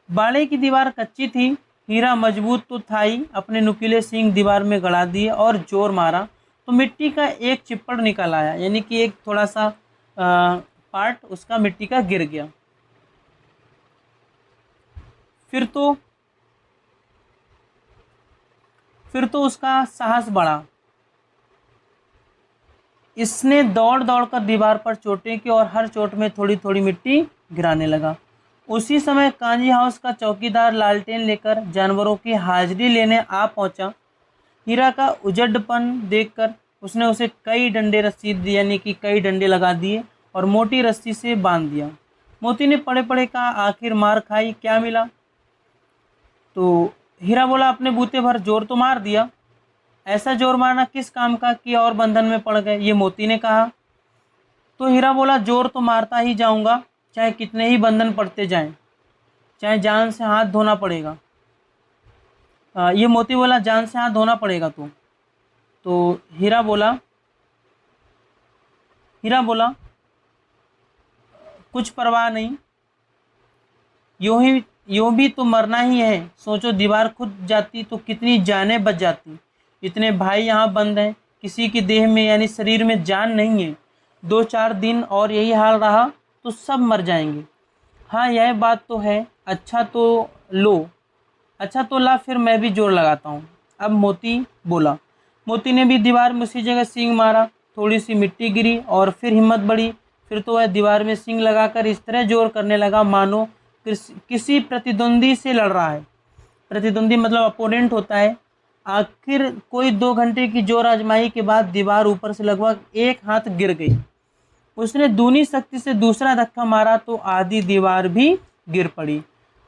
बाड़े की दीवार कच्ची थी, हीरा मजबूत तो था ही, अपने नुकीले सींग दीवार में गड़ा दिए और जोर मारा तो मिट्टी का एक चिप्पड़ निकल आया, यानी कि एक थोड़ा सा पार्ट उसका मिट्टी का गिर गया। फिर तो उसका साहस बढ़ा। इसने दौड़ दौड़ कर दीवार पर चोटें की और हर चोट में थोड़ी थोड़ी मिट्टी गिराने लगा। उसी समय कांजी हाउस का चौकीदार लालटेन लेकर जानवरों की हाजिरी लेने आ पहुंचा। हीरा का उजड़पन देखकर उसने उसे कई डंडे रस्सी दिए, यानी कि कई डंडे लगा दिए और मोटी रस्सी से बांध दिया। मोती ने पड़े पड़े कहा, आखिर मार खाई, क्या मिला? तो हीरा बोला, अपने बूते भर जोर तो मार दिया। ऐसा जोर मारना किस काम का कि और बंधन में पड़ गए, ये मोती ने कहा। तो हीरा बोला, जोर तो मारता ही जाऊंगा, चाहे कितने ही बंधन पड़ते जाएं, चाहे जान से हाथ धोना पड़ेगा। ये मोती बोला, जान से हाथ धोना पड़ेगा तो हीरा बोला कुछ परवाह नहीं, यूं भी तो मरना ही है। सोचो, दीवार खुद जाती तो कितनी जानें बच जाती। इतने भाई यहाँ बंद हैं, किसी की देह में यानी शरीर में जान नहीं है। 2-4 दिन और यही हाल रहा तो सब मर जाएंगे। हाँ, यह बात तो है। अच्छा तो ला, फिर मैं भी जोर लगाता हूँ। अब मोती बोला। मोती ने भी दीवार में उसी जगह सींग मारा, थोड़ी सी मिट्टी गिरी और फिर हिम्मत बढ़ी। फिर तो वह दीवार में सींग लगाकर इस तरह जोर करने लगा मानो किसी प्रतिद्वंदी से लड़ रहा है। प्रतिद्वंदी मतलब अपोनेंट होता है। आखिर कोई 2 घंटे की जोर आजमाई के बाद दीवार ऊपर से लगभग 1 हाथ गिर गई। उसने दूनी शक्ति से दूसरा धक्का मारा तो आधी दीवार भी गिर पड़ी।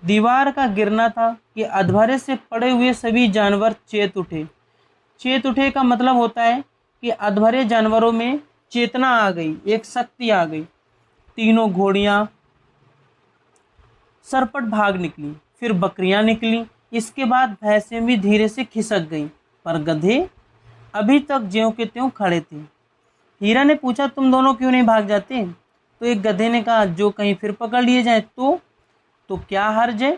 दीवार का गिरना था कि अधभरे से पड़े हुए सभी जानवर चेत उठे। चेत उठे का मतलब होता है कि अधभरे जानवरों में चेतना आ गई, एक शक्ति आ गई। तीनों घोड़ियां सरपट भाग निकली, फिर बकरियां निकली, इसके बाद भैंसें भी धीरे से खिसक गईं, पर गधे अभी तक ज्यों के त्यों खड़े थे। हीरा ने पूछा, तुम दोनों क्यों नहीं भाग जाते? तो एक गधे ने कहा, जो कहीं फिर पकड़ लिए जाए तो क्या हर्ज है?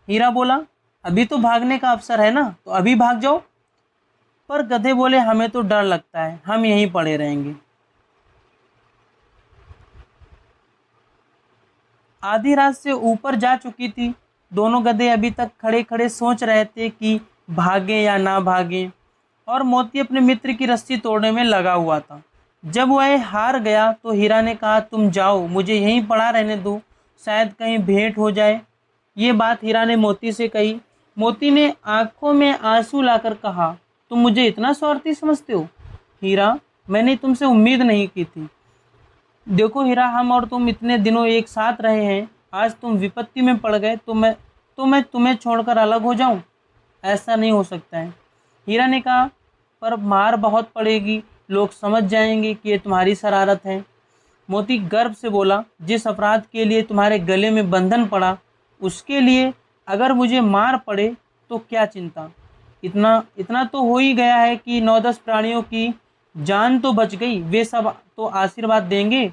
हीरा बोला, अभी तो भागने का अवसर है ना, तो अभी भाग जाओ। पर गधे बोले, हमें तो डर लगता है, हम यहीं पड़े रहेंगे। आधी रात से ऊपर जा चुकी थी। दोनों गधे अभी तक खड़े खड़े सोच रहे थे कि भागे या ना भागे, और मोती अपने मित्र की रस्सी तोड़ने में लगा हुआ था। जब वह हार गया तो हीरा ने कहा, तुम जाओ, मुझे यहीं पड़ा रहने दो, शायद कहीं भेंट हो जाए। ये बात हीरा ने मोती से कही। मोती ने आंखों में आंसू लाकर कहा, तुम मुझे इतना स्वार्थी समझते हो? हीरा, मैंने तुमसे उम्मीद नहीं की थी। देखो हीरा, हम और तुम इतने दिनों एक साथ रहे हैं, आज तुम विपत्ति में पड़ गए तो मैं तुम्हें छोड़कर अलग हो जाऊं? ऐसा नहीं हो सकता है। हीरा ने कहा, पर मार बहुत पड़ेगी, लोग समझ जाएंगे कि ये तुम्हारी शरारत है। मोती गर्व से बोला, जिस अपराध के लिए तुम्हारे गले में बंधन पड़ा उसके लिए अगर मुझे मार पड़े तो क्या चिंता, इतना इतना तो हो ही गया है कि 9-10 प्राणियों की जान तो बच गई, वे सब तो आशीर्वाद देंगे।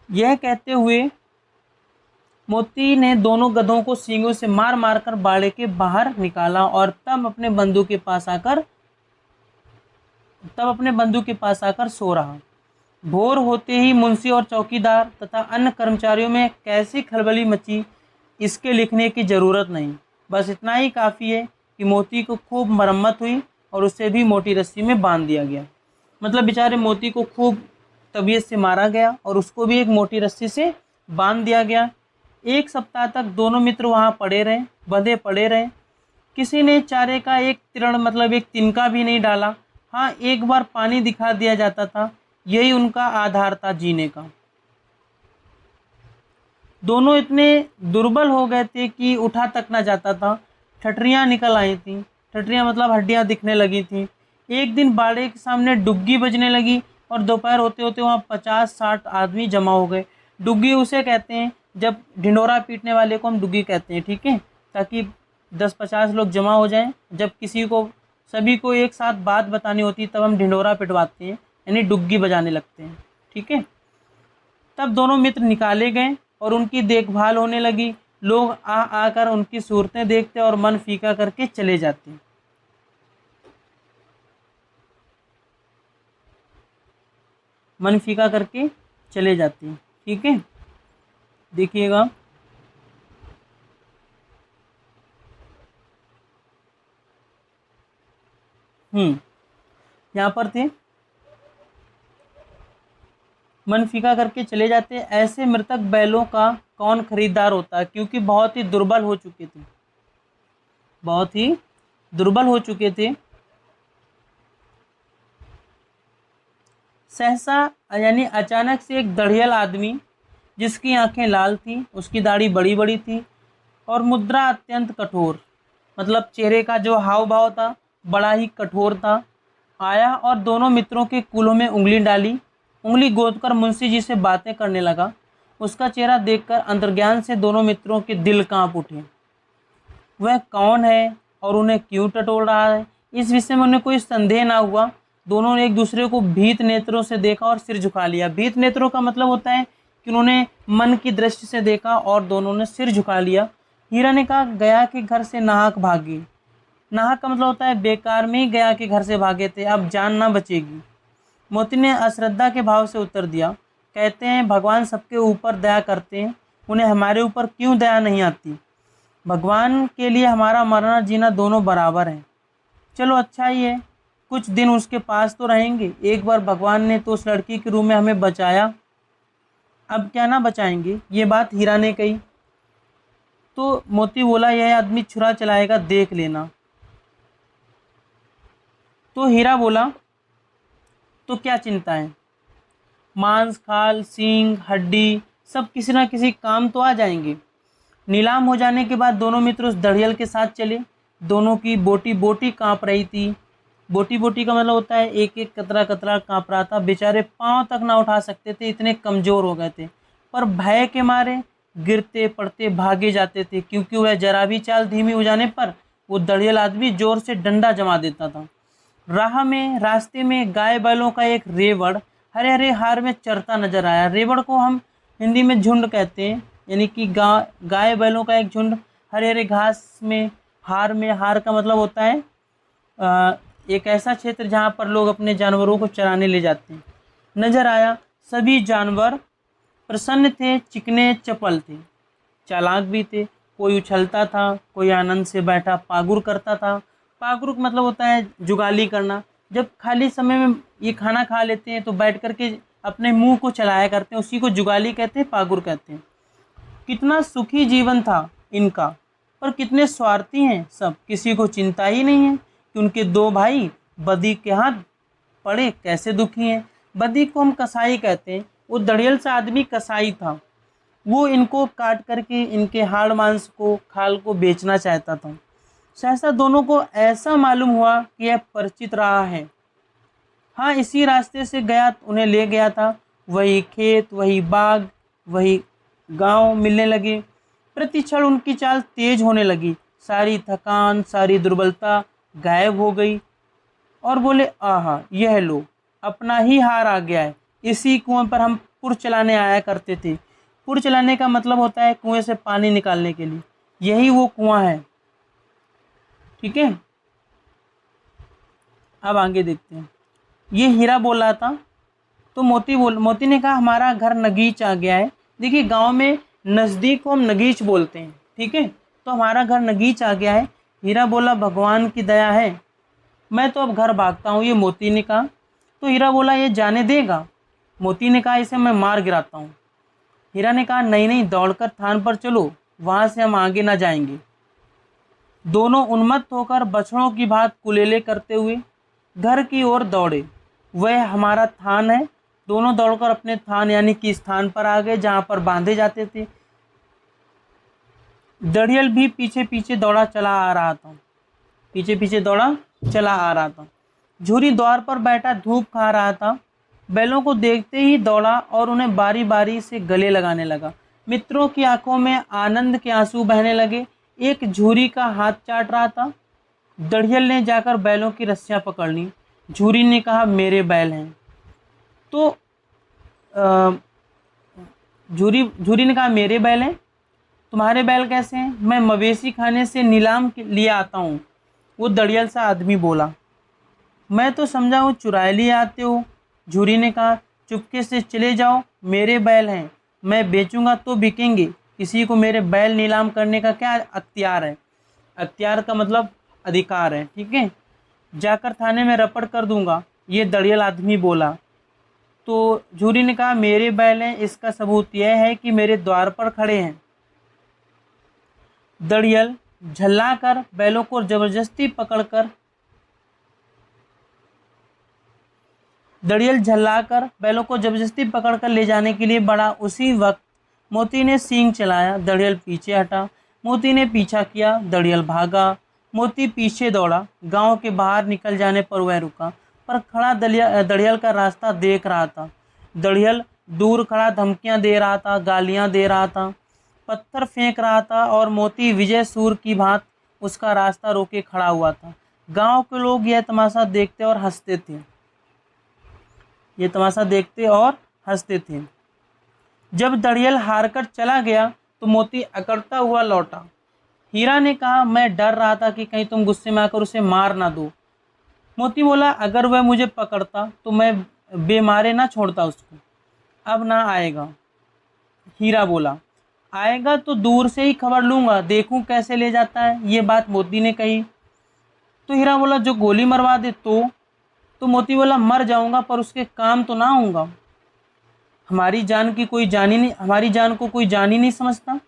यह कहते हुए मोती ने दोनों गधों को सींगों से मार मार कर बाड़े के बाहर निकाला और तब अपने बंधु के पास आकर सो रहा। भोर होते ही मुंशी और चौकीदार तथा अन्य कर्मचारियों में कैसी खलबली मची, इसके लिखने की जरूरत नहीं। बस इतना ही काफ़ी है कि मोती को खूब मरम्मत हुई और उसे भी मोटी रस्सी में बांध दिया गया। मतलब बेचारे मोती को खूब तबीयत से मारा गया और उसको भी एक मोटी रस्सी से बांध दिया गया। 1 सप्ताह तक दोनों मित्र वहाँ पड़े रहे, बंधे पड़े रहे। किसी ने चारे का एक तिरण मतलब एक तिनका भी नहीं डाला। हाँ, एक बार पानी दिखा दिया जाता था, यही उनका आधार था जीने का। दोनों इतने दुर्बल हो गए थे कि उठा तक ना जाता था। ठठरियाँ निकल आई थीं, ठठरियाँ मतलब हड्डियाँ दिखने लगी थीं। एक दिन बाड़े के सामने डुग्गी बजने लगी और दोपहर होते होते वहाँ 50-60 आदमी जमा हो गए। डुग्गी उसे कहते हैं जब ढिंढोरा पीटने वाले को हम डुग्गी कहते हैं, ठीक है, ताकि 10-50 लोग जमा हो जाएं। जब सभी को एक साथ बात बतानी होती तब हम ढिंढोरा पिटवाते हैं, यानी डुग्गी बजाने लगते हैं, ठीक है। तब दोनों मित्र निकाले गए और उनकी देखभाल होने लगी। लोग आकर उनकी सूरतें देखते और मन फीका करके चले जाते। मन फीका करके चले जाते हैं, ठीक है। देखिएगा, यहाँ पर थे, मन फीका करके चले जाते। ऐसे मृतक बैलों का कौन खरीदार होता, क्योंकि बहुत ही दुर्बल हो चुके थे, बहुत ही दुर्बल हो चुके थे। सहसा यानी अचानक से एक दढ़ियल आदमी, जिसकी आंखें लाल थीं, उसकी दाढ़ी बड़ी बड़ी थी और मुद्रा अत्यंत कठोर, मतलब चेहरे का जो हाव भाव था बड़ा ही कठोर था, आया और दोनों मित्रों के कूल्हों में उंगली डाली। उंगली गोदकर मुंशी जी से बातें करने लगा। उसका चेहरा देखकर अंतर्ज्ञान से दोनों मित्रों के दिल कांप उठे। वह कौन है और उन्हें क्यों टटोल रहा है, इस विषय में उन्हें कोई संदेह ना हुआ। दोनों ने एक दूसरे को भीत नेत्रों से देखा और सिर झुका लिया। भीत नेत्रों का मतलब होता है कि उन्होंने मन की दृष्टि से देखा और दोनों ने सिर झुका लिया। हीरा ने कहा, गया के घर से नाहक भागी। नाहक का मतलब होता है बेकार में ही गया के घर से भागे थे, अब जान ना बचेगी। मोती ने अश्रद्धा के भाव से उत्तर दिया, कहते हैं भगवान सबके ऊपर दया करते हैं, उन्हें हमारे ऊपर क्यों दया नहीं आती। भगवान के लिए हमारा मरना जीना दोनों बराबर हैं। चलो अच्छा ही है, कुछ दिन उसके पास तो रहेंगे। एक बार भगवान ने तो उस लड़की के रूप में हमें बचाया, अब क्या ना बचाएंगे। ये बात हीरा ने कही तो मोती बोला, यह आदमी छुरा चलाएगा, देख लेना। तो हीरा बोला, तो क्या चिंता है, मांस खाल सींग हड्डी सब किसी ना किसी काम तो आ जाएंगे। नीलाम हो जाने के बाद दोनों मित्र उस दड़ियल के साथ चले। दोनों की बोटी बोटी कांप रही थी। बोटी बोटी का मतलब होता है एक एक कतरा कतरा कांप रहा था। बेचारे पांव तक ना उठा सकते थे, इतने कमज़ोर हो गए थे, पर भय के मारे गिरते पड़ते भागे जाते थे, क्योंकि वह जरा भी चाल धीमी हो जाने पर वो दड़ियल आदमी जोर से डंडा जमा देता था। रास्ते में गाय बैलों का एक रेवड़ हरे हरे हार में चरता नजर आया। रेवड़ को हम हिंदी में झुंड कहते हैं, यानी कि गाय बैलों का एक झुंड हरे हरे घास में हार में, हार का मतलब होता है एक ऐसा क्षेत्र जहाँ पर लोग अपने जानवरों को चराने ले जाते हैं, नजर आया। सभी जानवर प्रसन्न थे, चिकने चपल थे, चालाक भी थे। कोई उछलता था, कोई आनंद से बैठा पागुर करता था। पागुर का मतलब होता है जुगाली करना। जब खाली समय में ये खाना खा लेते हैं तो बैठ करके अपने मुंह को चलाया करते हैं, उसी को जुगाली कहते हैं, पागुर कहते हैं। कितना सुखी जीवन था इनका, पर कितने स्वार्थी हैं सब। किसी को चिंता ही नहीं है कि उनके 2 भाई बदी के हाथ पड़े कैसे दुखी हैं। बदी को हम कसाई कहते हैं। वो दड़ियल सा आदमी कसाई था, वो इनको काट करके इनके हाड़ मांस को खाल को बेचना चाहता था। सहसा दोनों को ऐसा मालूम हुआ कि यह परिचित रहा है। हाँ, इसी रास्ते से गया, उन्हें ले गया था। वही खेत, वही बाग, वही गांव मिलने लगे। प्रति क्षण उनकी चाल तेज होने लगी, सारी थकान, सारी दुर्बलता गायब हो गई और बोले, आहा, यह लो, अपना ही हार आ गया है। इसी कुएं पर हम पुर चलाने आया करते थे। पुर चलाने का मतलब होता है कुएं से पानी निकालने के लिए, यही वो कुआं है। ठीक है, अब आगे देखते हैं। ये हीरा बोल रहा था, तो मोती ने कहा, हमारा घर नगीच आ गया है। देखिए, गांव में नज़दीक को हम नगीच बोलते हैं। ठीक है, तो हमारा घर नगीच आ गया है। हीरा बोला, भगवान की दया है, मैं तो अब घर भागता हूँ। ये मोती ने कहा। तो हीरा बोला, ये जाने देगा? मोती ने कहा, इसे मैं मार गिराता हूँ। हीरा ने कहा, नहीं नहीं, दौड़कर थान पर चलो, वहां से हम आगे ना जाएंगे। दोनों उन्मत्त होकर बछड़ों की भांति कुलेले करते हुए घर की ओर दौड़े। वह हमारा थान है। दोनों दौड़कर अपने थान यानी कि स्थान पर आ गए जहां पर बांधे जाते थे। दड़ियल भी पीछे पीछे दौड़ा चला आ रहा था। पीछे पीछे दौड़ा चला आ रहा था। झूरी द्वार पर बैठा धूप खा रहा था। बैलों को देखते ही दौड़ा और उन्हें बारी बारी से गले लगाने लगा। मित्रों की आंखों में आनंद के आंसू बहने लगे। एक झूरी का हाथ चाट रहा था। दड़ियल ने जाकर बैलों की रस्सियां पकड़ ली। झूरी ने कहा, मेरे बैल हैं। तो झूरी ने कहा, मेरे बैल हैं? तुम्हारे बैल कैसे हैं? मैं मवेशी खाने से नीलाम लिए आता हूँ। वो दड़ियल सा आदमी बोला। मैं तो समझा वो चुराए लिए आते हो। झूरी ने कहा, चुपके से चले जाओ, मेरे बैल हैं, मैं बेचूंगा तो बिकेंगे। किसी को मेरे बैल नीलाम करने का क्या अख्तियार है? अख्तियार का मतलब अधिकार है। ठीक है, जाकर थाने में रपट कर दूंगा, ये दड़ियल आदमी बोला। तो झूरी ने कहा, मेरे बैल हैं, इसका सबूत यह है कि मेरे द्वार पर खड़े हैं। दड़ियल झल्लाकर बैलों को जबरदस्ती पकड़कर ले जाने के लिए बढ़ा। उसी वक्त मोती ने सींग चलाया। दड़ियल पीछे हटा। मोती ने पीछा किया। दड़ियल भागा। मोती पीछे दौड़ा। गांव के बाहर निकल जाने पर वह रुका, पर खड़ा दड़ियल का रास्ता देख रहा था। दड़ियल दूर खड़ा धमकियां दे रहा था, गालियां दे रहा था, पत्थर फेंक रहा था और मोती विजय सूर की भांति उसका रास्ता रोके खड़ा हुआ था। गांव के लोग यह तमाशा देखते और हंसते थे। जब दड़ियल हारकर चला गया तो मोती अकड़ता हुआ लौटा। हीरा ने कहा, मैं डर रहा था कि कहीं तुम गुस्से में आकर उसे मार ना दो। मोती बोला, अगर वह मुझे पकड़ता तो मैं बेमारे ना छोड़ता उसको। अब ना आएगा। हीरा बोला, आएगा तो दूर से ही खबर लूंगा, देखूं कैसे ले जाता है। ये बात मोती ने कही। तो हीरा बोला, जो गोली मरवा दे तो मोती बोला, मर जाऊंगा पर उसके काम तो ना आऊंगा। हमारी जान को कोई जान ही नहीं समझता।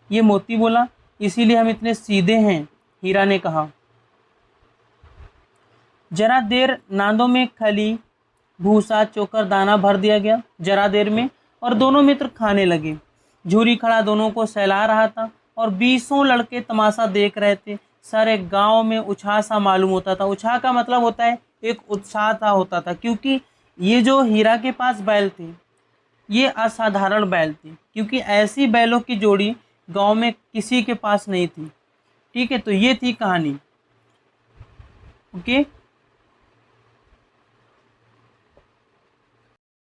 ये मोती बोला, इसीलिए हम इतने सीधे हैं। हीरा ने कहा। जरा देर नांदों में खली, भूसा, चोकर, दाना भर दिया गया जरा देर में, और दोनों मित्र खाने लगे। झूरी खड़ा दोनों को सहला रहा था और 20 लड़के तमाशा देख रहे थे। सारे गांव में उत्साह सा मालूम होता था। उत्साह का मतलब होता है एक उत्साह था होता था, क्योंकि ये जो हीरा के पास बैल थे ये असाधारण बैल थे, क्योंकि ऐसी बैलों की जोड़ी गांव में किसी के पास नहीं थी। ठीक है, तो ये थी कहानी। ओके।